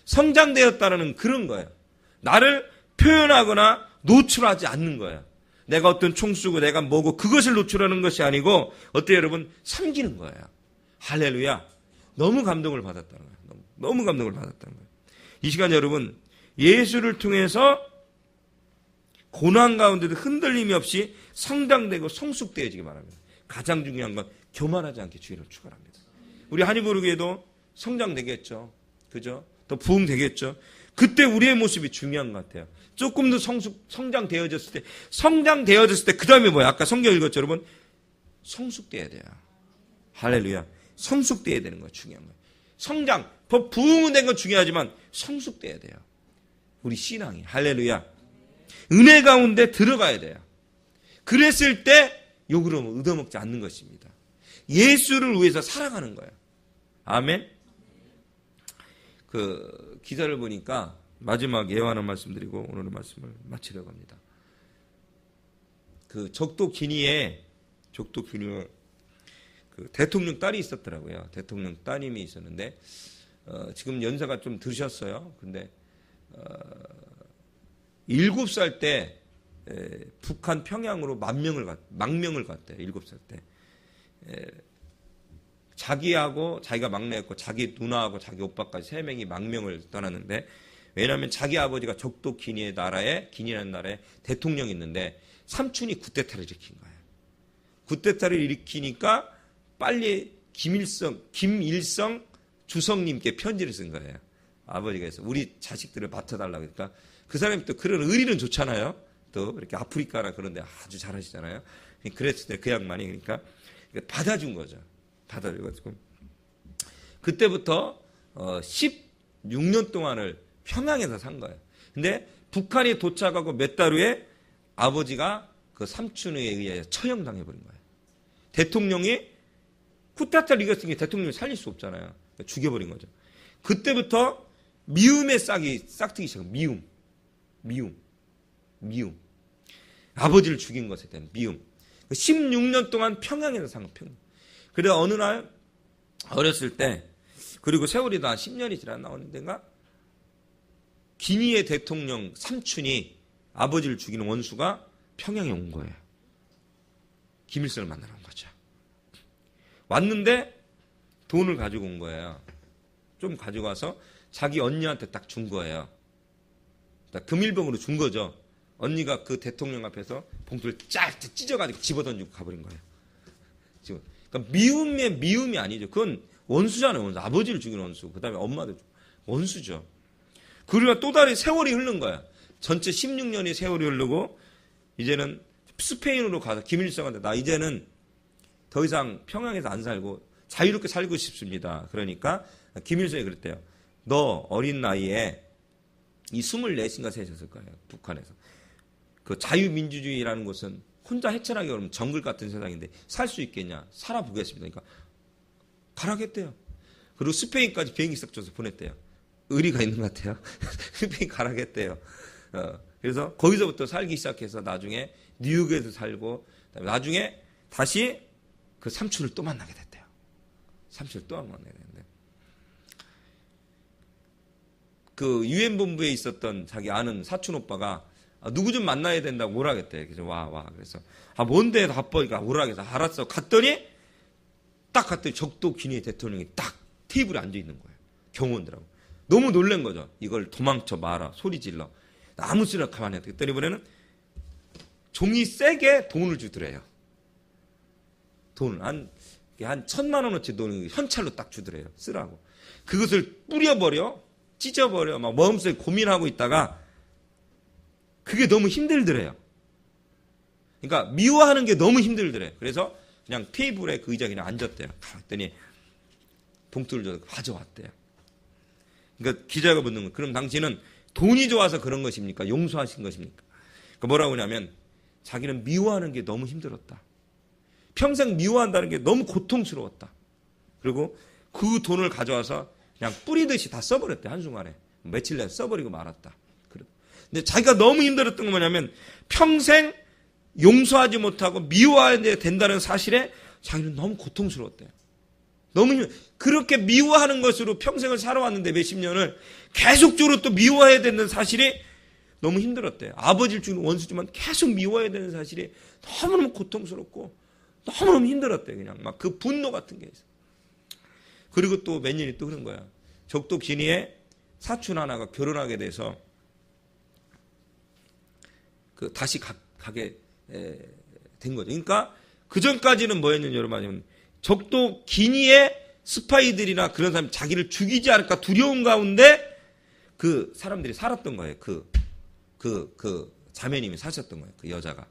성장되었다는 그런 거예요. 나를 표현하거나 노출하지 않는 거예요. 내가 어떤 총수고 내가 뭐고 그것을 노출하는 것이 아니고 어때요 여러분? 섬기는 거예요. 할렐루야. 너무 감동을 받았다는 거예요. 너무 감동을 받았다는 거예요. 이 시간 여러분 예수를 통해서 고난 가운데도 흔들림이 없이 성장되고 성숙되어지기 바랍니다. 가장 중요한 건 교만하지 않게 주의를 추구합니다. 우리 한의부르기에도 성장되겠죠. 그죠? 더 부흥되겠죠. 그때 우리의 모습이 중요한 것 같아요. 조금 더 성장되어졌을 때 그 다음에 뭐야? 아까 성경 읽었죠 여러분? 성숙돼야 돼요. 할렐루야. 성숙돼야 되는 거예요. 중요한 거예요. 성장, 부흥은 된 건 중요하지만 성숙돼야 돼요. 우리 신앙이. 할렐루야. 은혜 가운데 들어가야 돼요. 그랬을 때 욕으로 얻어먹지 않는 것입니다. 예수를 위해서 살아가는 거예요. 아멘. 그 기사를 보니까 마지막 예화하는 말씀드리고 오늘의 말씀을 마치려고 합니다. 그 적도 기니에 그 대통령 딸이 있었더라고요. 대통령 따님이 있었는데 지금 연세가 좀 드셨어요. 근데 7살 때 북한 평양으로 망명을 갔대요. 7살 때. 자기하고 자기가 막내였고 자기 누나하고 자기 오빠까지 3명이 망명을 떠났는데 왜냐하면 자기 아버지가 적도 기니라는 나라에 대통령이 있는데 삼촌이 쿠데타를 일으킨 거예요. 쿠데타를 일으키니까 빨리 김일성 주석님께 편지를 쓴 거예요. 아버지가 해서 우리 자식들을 맡아달라고 그러니까 그 사람이 또 그런 의리는 좋잖아요. 또 이렇게 아프리카나 그런 데 아주 잘하시잖아요. 그랬을 때 그 양반이 그러니까 받아준 거죠. 받아줘가지고 그때부터 16년 동안을 평양에서 산 거예요. 근데 북한이 도착하고 몇 달 후에 아버지가 그 삼촌에 의해 처형당해버린 거예요. 대통령이 쿠데타를 이겼으니 대통령을 살릴 수 없잖아요. 그러니까 죽여버린 거죠. 그때부터 미움의 싹트기 시작한 미움. 아버지를 죽인 것에 대한 미움. 16년 동안 평양에서 산 거예요. 그래 어느 날 어렸을 때 그리고 세월이 다 10년이 지나 나오는데가 기니의 대통령 삼촌이 아버지를 죽이는 원수가 평양에 온 거예요. 김일성을 만나러 온 거죠. 왔는데 돈을 가지고 온 거예요. 좀 가지고 와서 자기 언니한테 딱 준 거예요. 금일봉으로 준 거죠. 언니가 그 대통령 앞에서 봉투를 쫙 찢어가지고 집어던지고 가버린 거예요. 지금 그러니까 미움이 아니죠. 그건 원수잖아요. 원수. 아버지를 죽인 원수. 그 다음에 엄마도 원수죠. 그리고 또 다른 세월이 흐른 거야. 전체 16년이 세월이 흐르고 이제는 스페인으로 가서 김일성한테 나 이제는 더 이상 평양에서 안 살고 자유롭게 살고 싶습니다. 그러니까 김일성이 그랬대요. 너 어린 나이에 이 24인가 세셨을 거예요. 북한에서. 그 자유민주주의라는 것은 혼자 헤쳐나기 어려면 정글 같은 세상인데 살 수 있겠냐? 살아보겠습니다. 그러니까 가라겠대요. 그리고 스페인까지 비행기 싹 줘서 보냈대요. 의리가 있는 것 같아요. 스페인 가라겠대요. 그래서 거기서부터 살기 시작해서 나중에 뉴욕에서 살고 나중에 다시 그 삼촌을 또 만나게 됐대요. 삼촌을 또 만나게 됐는데 그 유엔 본부에 있었던 자기 아는 사촌 오빠가 누구 좀 만나야 된다고 오라겠대. 그래서 와. 그래서 뭔데 바빠니까 오라겠어. 알았어. 갔더니 딱 갔더니 적도 기니 대통령이 딱 테이블에 앉아 있는 거예요. 경호원들하고. 너무 놀란 거죠. 이걸 도망쳐 마라. 소리 질러. 아무 소리나 가만히 있다. 그랬더니 이번에는 종이 세게 돈을 주더래요. 돈을 한 1,000만 원어치 돈을 현찰로 딱 주더래요. 쓰라고. 그것을 뿌려버려. 찢어버려. 막 마음속에 고민하고 있다가 그게 너무 힘들더래요. 그러니까 미워하는 게 너무 힘들더래요. 그래서 그냥 테이블에 그 의자에 그냥 앉았대요. 그랬더니 봉투를 줘서 가져왔대요. 그러니까 기자가 묻는 거 그럼 당신은 돈이 좋아서 그런 것입니까? 용서하신 것입니까? 그러니까 뭐라고 하냐면 자기는 미워하는 게 너무 힘들었다. 평생 미워한다는 게 너무 고통스러웠다. 그리고 그 돈을 가져와서 그냥 뿌리듯이 다 써버렸대. 한순간에. 며칠 내에 써버리고 말았다. 근데 자기가 너무 힘들었던 건 뭐냐면 평생 용서하지 못하고 미워해야 된다는 사실에 자기는 너무 고통스러웠대요. 너무 그렇게 미워하는 것으로 평생을 살아왔는데 몇십 년을 계속적으로 또 미워해야 되는 사실이 너무 힘들었대요. 아버지를 죽인 원수지만 계속 미워해야 되는 사실이 너무너무 고통스럽고 너무너무 힘들었대요. 그냥 막 그 분노 같은 게 있어요. 그리고 또 몇 년이 또 그런 거야. 적도 기니에 사촌 하나가 결혼하게 돼서 다시 가게 된 거죠. 그러니까 그 전까지는 뭐였냐면 여러분, 적도 기니의 스파이들이나 그런 사람이 자기를 죽이지 않을까 두려운 가운데 그 사람들이 살았던 거예요. 그 자매님이 사셨던 거예요. 그 여자가.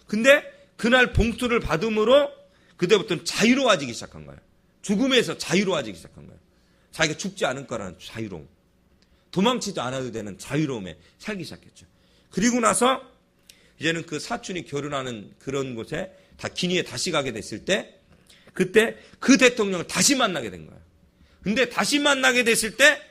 근데 그날 봉투를 받음으로 그때부터는 자유로워지기 시작한 거예요. 죽음에서 자유로워지기 시작한 거예요. 자기가 죽지 않을 거라는 자유로움. 도망치지 않아도 되는 자유로움에 살기 시작했죠. 그리고 나서 이제는 그 사촌이 결혼하는 그런 곳에 다 기니에 다시 가게 됐을 때 그때 그 대통령을 다시 만나게 된 거예요. 근데 다시 만나게 됐을 때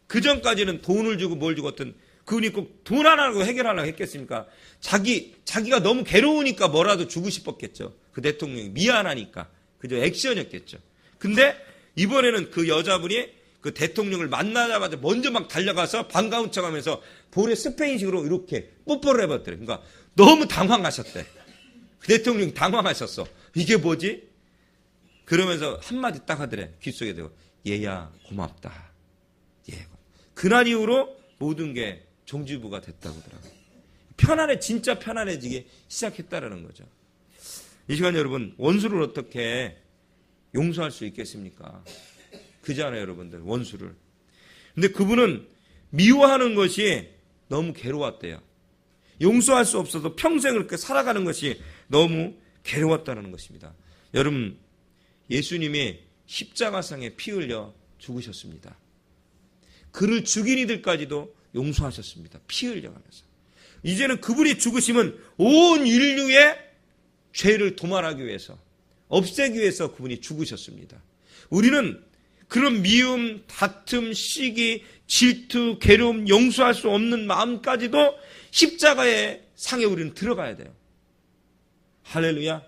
그 전까지는 돈을 주고 뭘 주고 어떤 그분이 꼭 돈 하나로 해결하려고 했겠습니까? 자기가 너무 괴로우니까 뭐라도 주고 싶었겠죠. 그 대통령이 미안하니까. 그저 액션이었겠죠. 근데 이번에는 그 여자분이 그 대통령을 만나자마자 먼저 막 달려가서 반가운 척 하면서 볼에 스페인식으로 이렇게 뽀뽀를 해봤더래. 그러니까 너무 당황하셨대. 그 대통령이 당황하셨어. 이게 뭐지? 그러면서 한마디 딱 하더래. 귓속에 대고 얘야 고맙다. 예. 그날 이후로 모든 게 종지부가 됐다고 하더라고요. 진짜 편안해지기 시작했다라는 거죠. 이 시간 여러분, 원수를 어떻게 용서할 수 있겠습니까? 그잖아요, 여러분들, 원수를. 근데 그분은 미워하는 것이 너무 괴로웠대요. 용서할 수 없어서 평생을 그렇게 살아가는 것이 너무 괴로웠다는 것입니다. 여러분, 예수님이 십자가상에 피 흘려 죽으셨습니다. 그를 죽인 이들까지도 용서하셨습니다. 피 흘려가면서. 이제는 그분이 죽으심은 온 인류의 죄를 도말하기 위해서, 없애기 위해서 그분이 죽으셨습니다. 우리는 그런 미움, 다툼, 시기, 질투, 괴로움, 용서할 수 없는 마음까지도 십자가의 상에 우리는 들어가야 돼요. 할렐루야.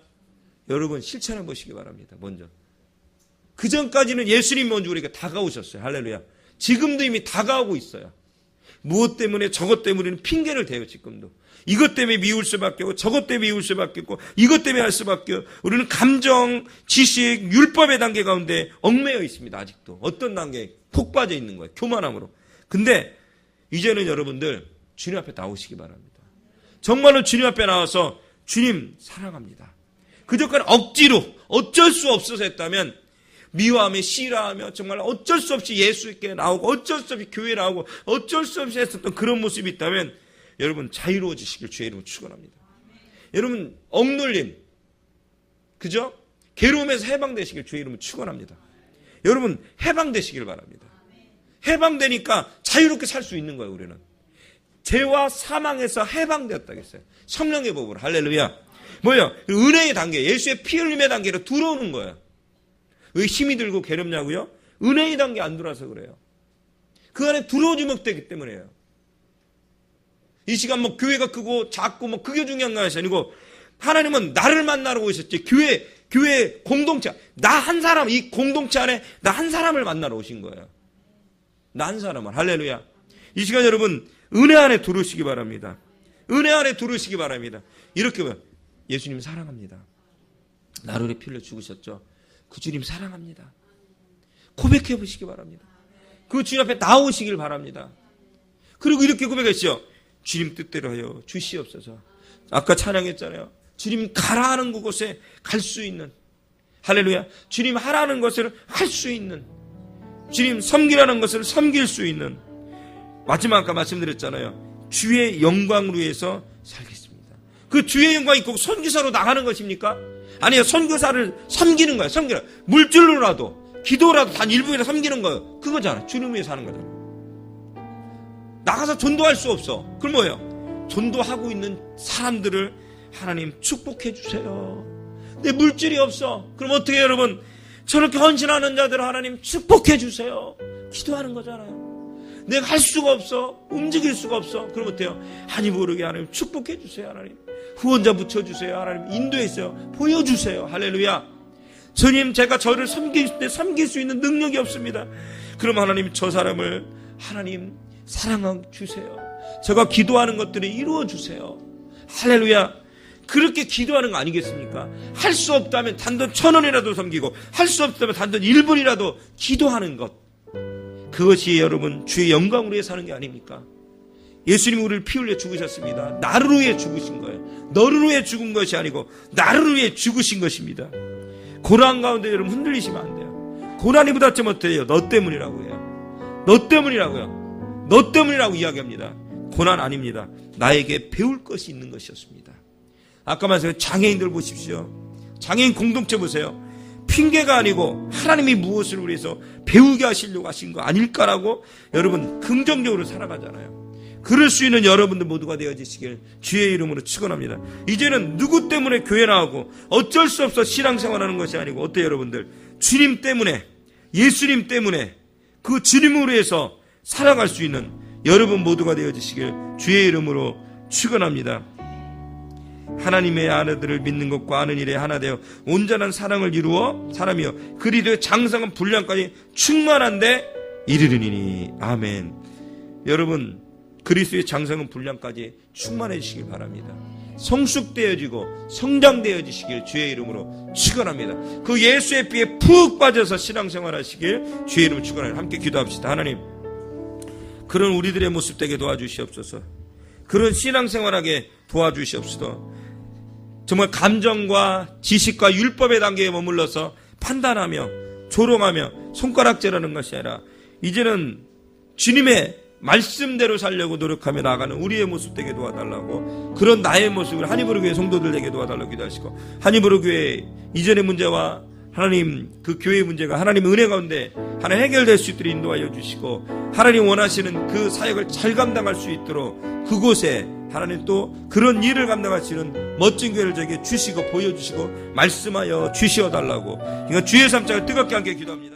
여러분 실천해 보시기 바랍니다. 먼저. 그 전까지는 예수님 먼저 우리에게 다가오셨어요. 할렐루야. 지금도 이미 다가오고 있어요. 무엇 때문에 저것 때문에는 핑계를 대요. 지금도. 이것 때문에 미울 수밖에 없고 저것 때문에 미울 수밖에 없고 이것 때문에 할 수밖에 없고 우리는 감정, 지식, 율법의 단계 가운데 얽매여 있습니다. 아직도. 어떤 단계에 푹 빠져 있는 거예요. 교만함으로. 근데 이제는 여러분들 주님 앞에 나오시기 바랍니다. 정말로 주님 앞에 나와서 주님 사랑합니다. 그저까지 억지로 어쩔 수 없어서 했다면 미워하며 싫어하며 정말 어쩔 수 없이 예수께 나오고 어쩔 수 없이 교회에 나오고 어쩔 수 없이 했었던 그런 모습이 있다면 여러분 자유로워지시길 주의 이름으로 축원합니다. 여러분 억눌림, 그죠? 괴로움에서 해방되시길 주의 이름으로 축원합니다. 여러분 해방되시길 바랍니다. 해방되니까 자유롭게 살 수 있는 거예요. 우리는 죄와 사망에서 해방되었다고 했어요. 성령의 법으로. 할렐루야. 뭐예요? 은혜의 단계, 예수의 피 흘림의 단계로 들어오는 거예요. 왜 힘이 들고 괴롭냐고요? 은혜의 단계 안 들어와서 그래요. 그 안에 들어오지 못되기 때문에요. 이 시간 뭐 교회가 크고 작고 뭐 그게 중요한 것이 아니고 하나님은 나를 만나러 오셨지. 교회 공동체, 나 한 사람, 이 공동체 안에 나 한 사람을 만나러 오신 거예요. 나 한 사람을. 할렐루야. 이 시간 여러분 은혜 안에 들어오시기 바랍니다. 은혜 안에 들어오시기 바랍니다. 이렇게 예수님 사랑합니다. 나를 위해 피 흘려 죽으셨죠. 그 주님 사랑합니다. 고백해 보시기 바랍니다. 그 주님 앞에 나오시길 바랍니다. 그리고 이렇게 고백하시죠. 주님 뜻대로 하여 주시옵소서. 아까 찬양했잖아요. 주님 가라 하는 그곳에 갈 수 있는, 할렐루야. 주님 하라는 것을 할 수 있는, 주님 섬기라는 것을 섬길 수 있는, 마지막 아까 말씀드렸잖아요. 주의 영광으로 위해서 살겠습니다. 그 주의 영광이 꼭 선교사로 나가는 것입니까? 아니요. 선교사를 섬기는 거예요. 섬기라. 물질로라도 기도라도 단 일부이라 섬기는 거예요. 그거잖아. 주님 위해서 하는 거잖아. 나가서 전도할 수 없어. 그럼 뭐예요? 전도하고 있는 사람들을 하나님 축복해 주세요. 내 물질이 없어. 그럼 어떻게 여러분? 저렇게 헌신하는 자들을 하나님 축복해 주세요. 기도하는 거잖아요. 내가 할 수가 없어. 움직일 수가 없어. 그럼 어때요? 하니 모르게 하나님 축복해 주세요. 하나님 후원자 붙여주세요. 하나님 인도해 주세요. 보여주세요. 할렐루야. 주님, 제가 저를 섬길 때 섬길 수 있는 능력이 없습니다. 그럼 하나님 저 사람을 하나님 사랑해 주세요. 제가 기도하는 것들을 이루어 주세요. 할렐루야. 그렇게 기도하는 거 아니겠습니까? 할 수 없다면 단돈 1,000원이라도 섬기고, 할 수 없다면 단돈 1분이라도 기도하는 것, 그것이 여러분 주의 영광을 위해 사는 게 아닙니까? 예수님이 우리를 피 흘려 죽으셨습니다. 나를 위해 죽으신 거예요. 너를 위해 죽은 것이 아니고 나를 위해 죽으신 것입니다. 고난 가운데 여러분 흔들리시면 안 돼요. 고난이 부닥쳐 못해요. 너 때문이라고 해요. 너 때문이라고요. 너 때문이라고 이야기합니다. 고난 아닙니다. 나에게 배울 것이 있는 것이었습니다. 아까 말씀드린 장애인들 보십시오. 장애인 공동체 보세요. 핑계가 아니고 하나님이 무엇을 위해서 배우게 하시려고 하신 거 아닐까라고 여러분 긍정적으로 살아가잖아요. 그럴 수 있는 여러분들 모두가 되어지시길 주의 이름으로 축원합니다. 이제는 누구 때문에 교회 나오고 어쩔 수 없어 신앙생활하는 것이 아니고 어때요 여러분들? 주님 때문에, 예수님 때문에 그 주님으로 해서 살아갈 수 있는 여러분 모두가 되어지시길 주의 이름으로 축원합니다. 하나님의 아들을 믿는 것과 아는 일에 하나 되어 온전한 사랑을 이루어 사람이여 그리스도의 장성한 분량까지 충만한데 이르르니니. 아멘. 여러분 그리스도의 장성한 분량까지 충만해지시길 바랍니다. 성숙되어지고 성장되어지시길 주의 이름으로 축원합니다. 그 예수의 피에 푹 빠져서 신앙생활하시길 주의 이름으로 축원합니다. 함께 기도합시다. 하나님, 그런 우리들의 모습 되게 도와주시옵소서. 그런 신앙생활하게 도와주시옵소서. 정말 감정과 지식과 율법의 단계에 머물러서 판단하며 조롱하며 손가락질하는 것이 아니라 이제는 주님의 말씀대로 살려고 노력하며 나아가는 우리의 모습 되게 도와달라고, 그런 나의 모습을 한이브르교회 성도들에게 도와달라고 기도하시고, 한이브르교회 이전의 문제와 하나님 그 교회의 문제가 하나님의 은혜 가운데 하나님 해결될 수 있도록 인도하여 주시고, 하나님 원하시는 그 사역을 잘 감당할 수 있도록 그곳에 하나님 또 그런 일을 감당하시는 멋진 교회를 저에게 주시고 보여주시고 말씀하여 주시어달라고, 그러니까 주의 삼자가 뜨겁게 함께 기도합니다.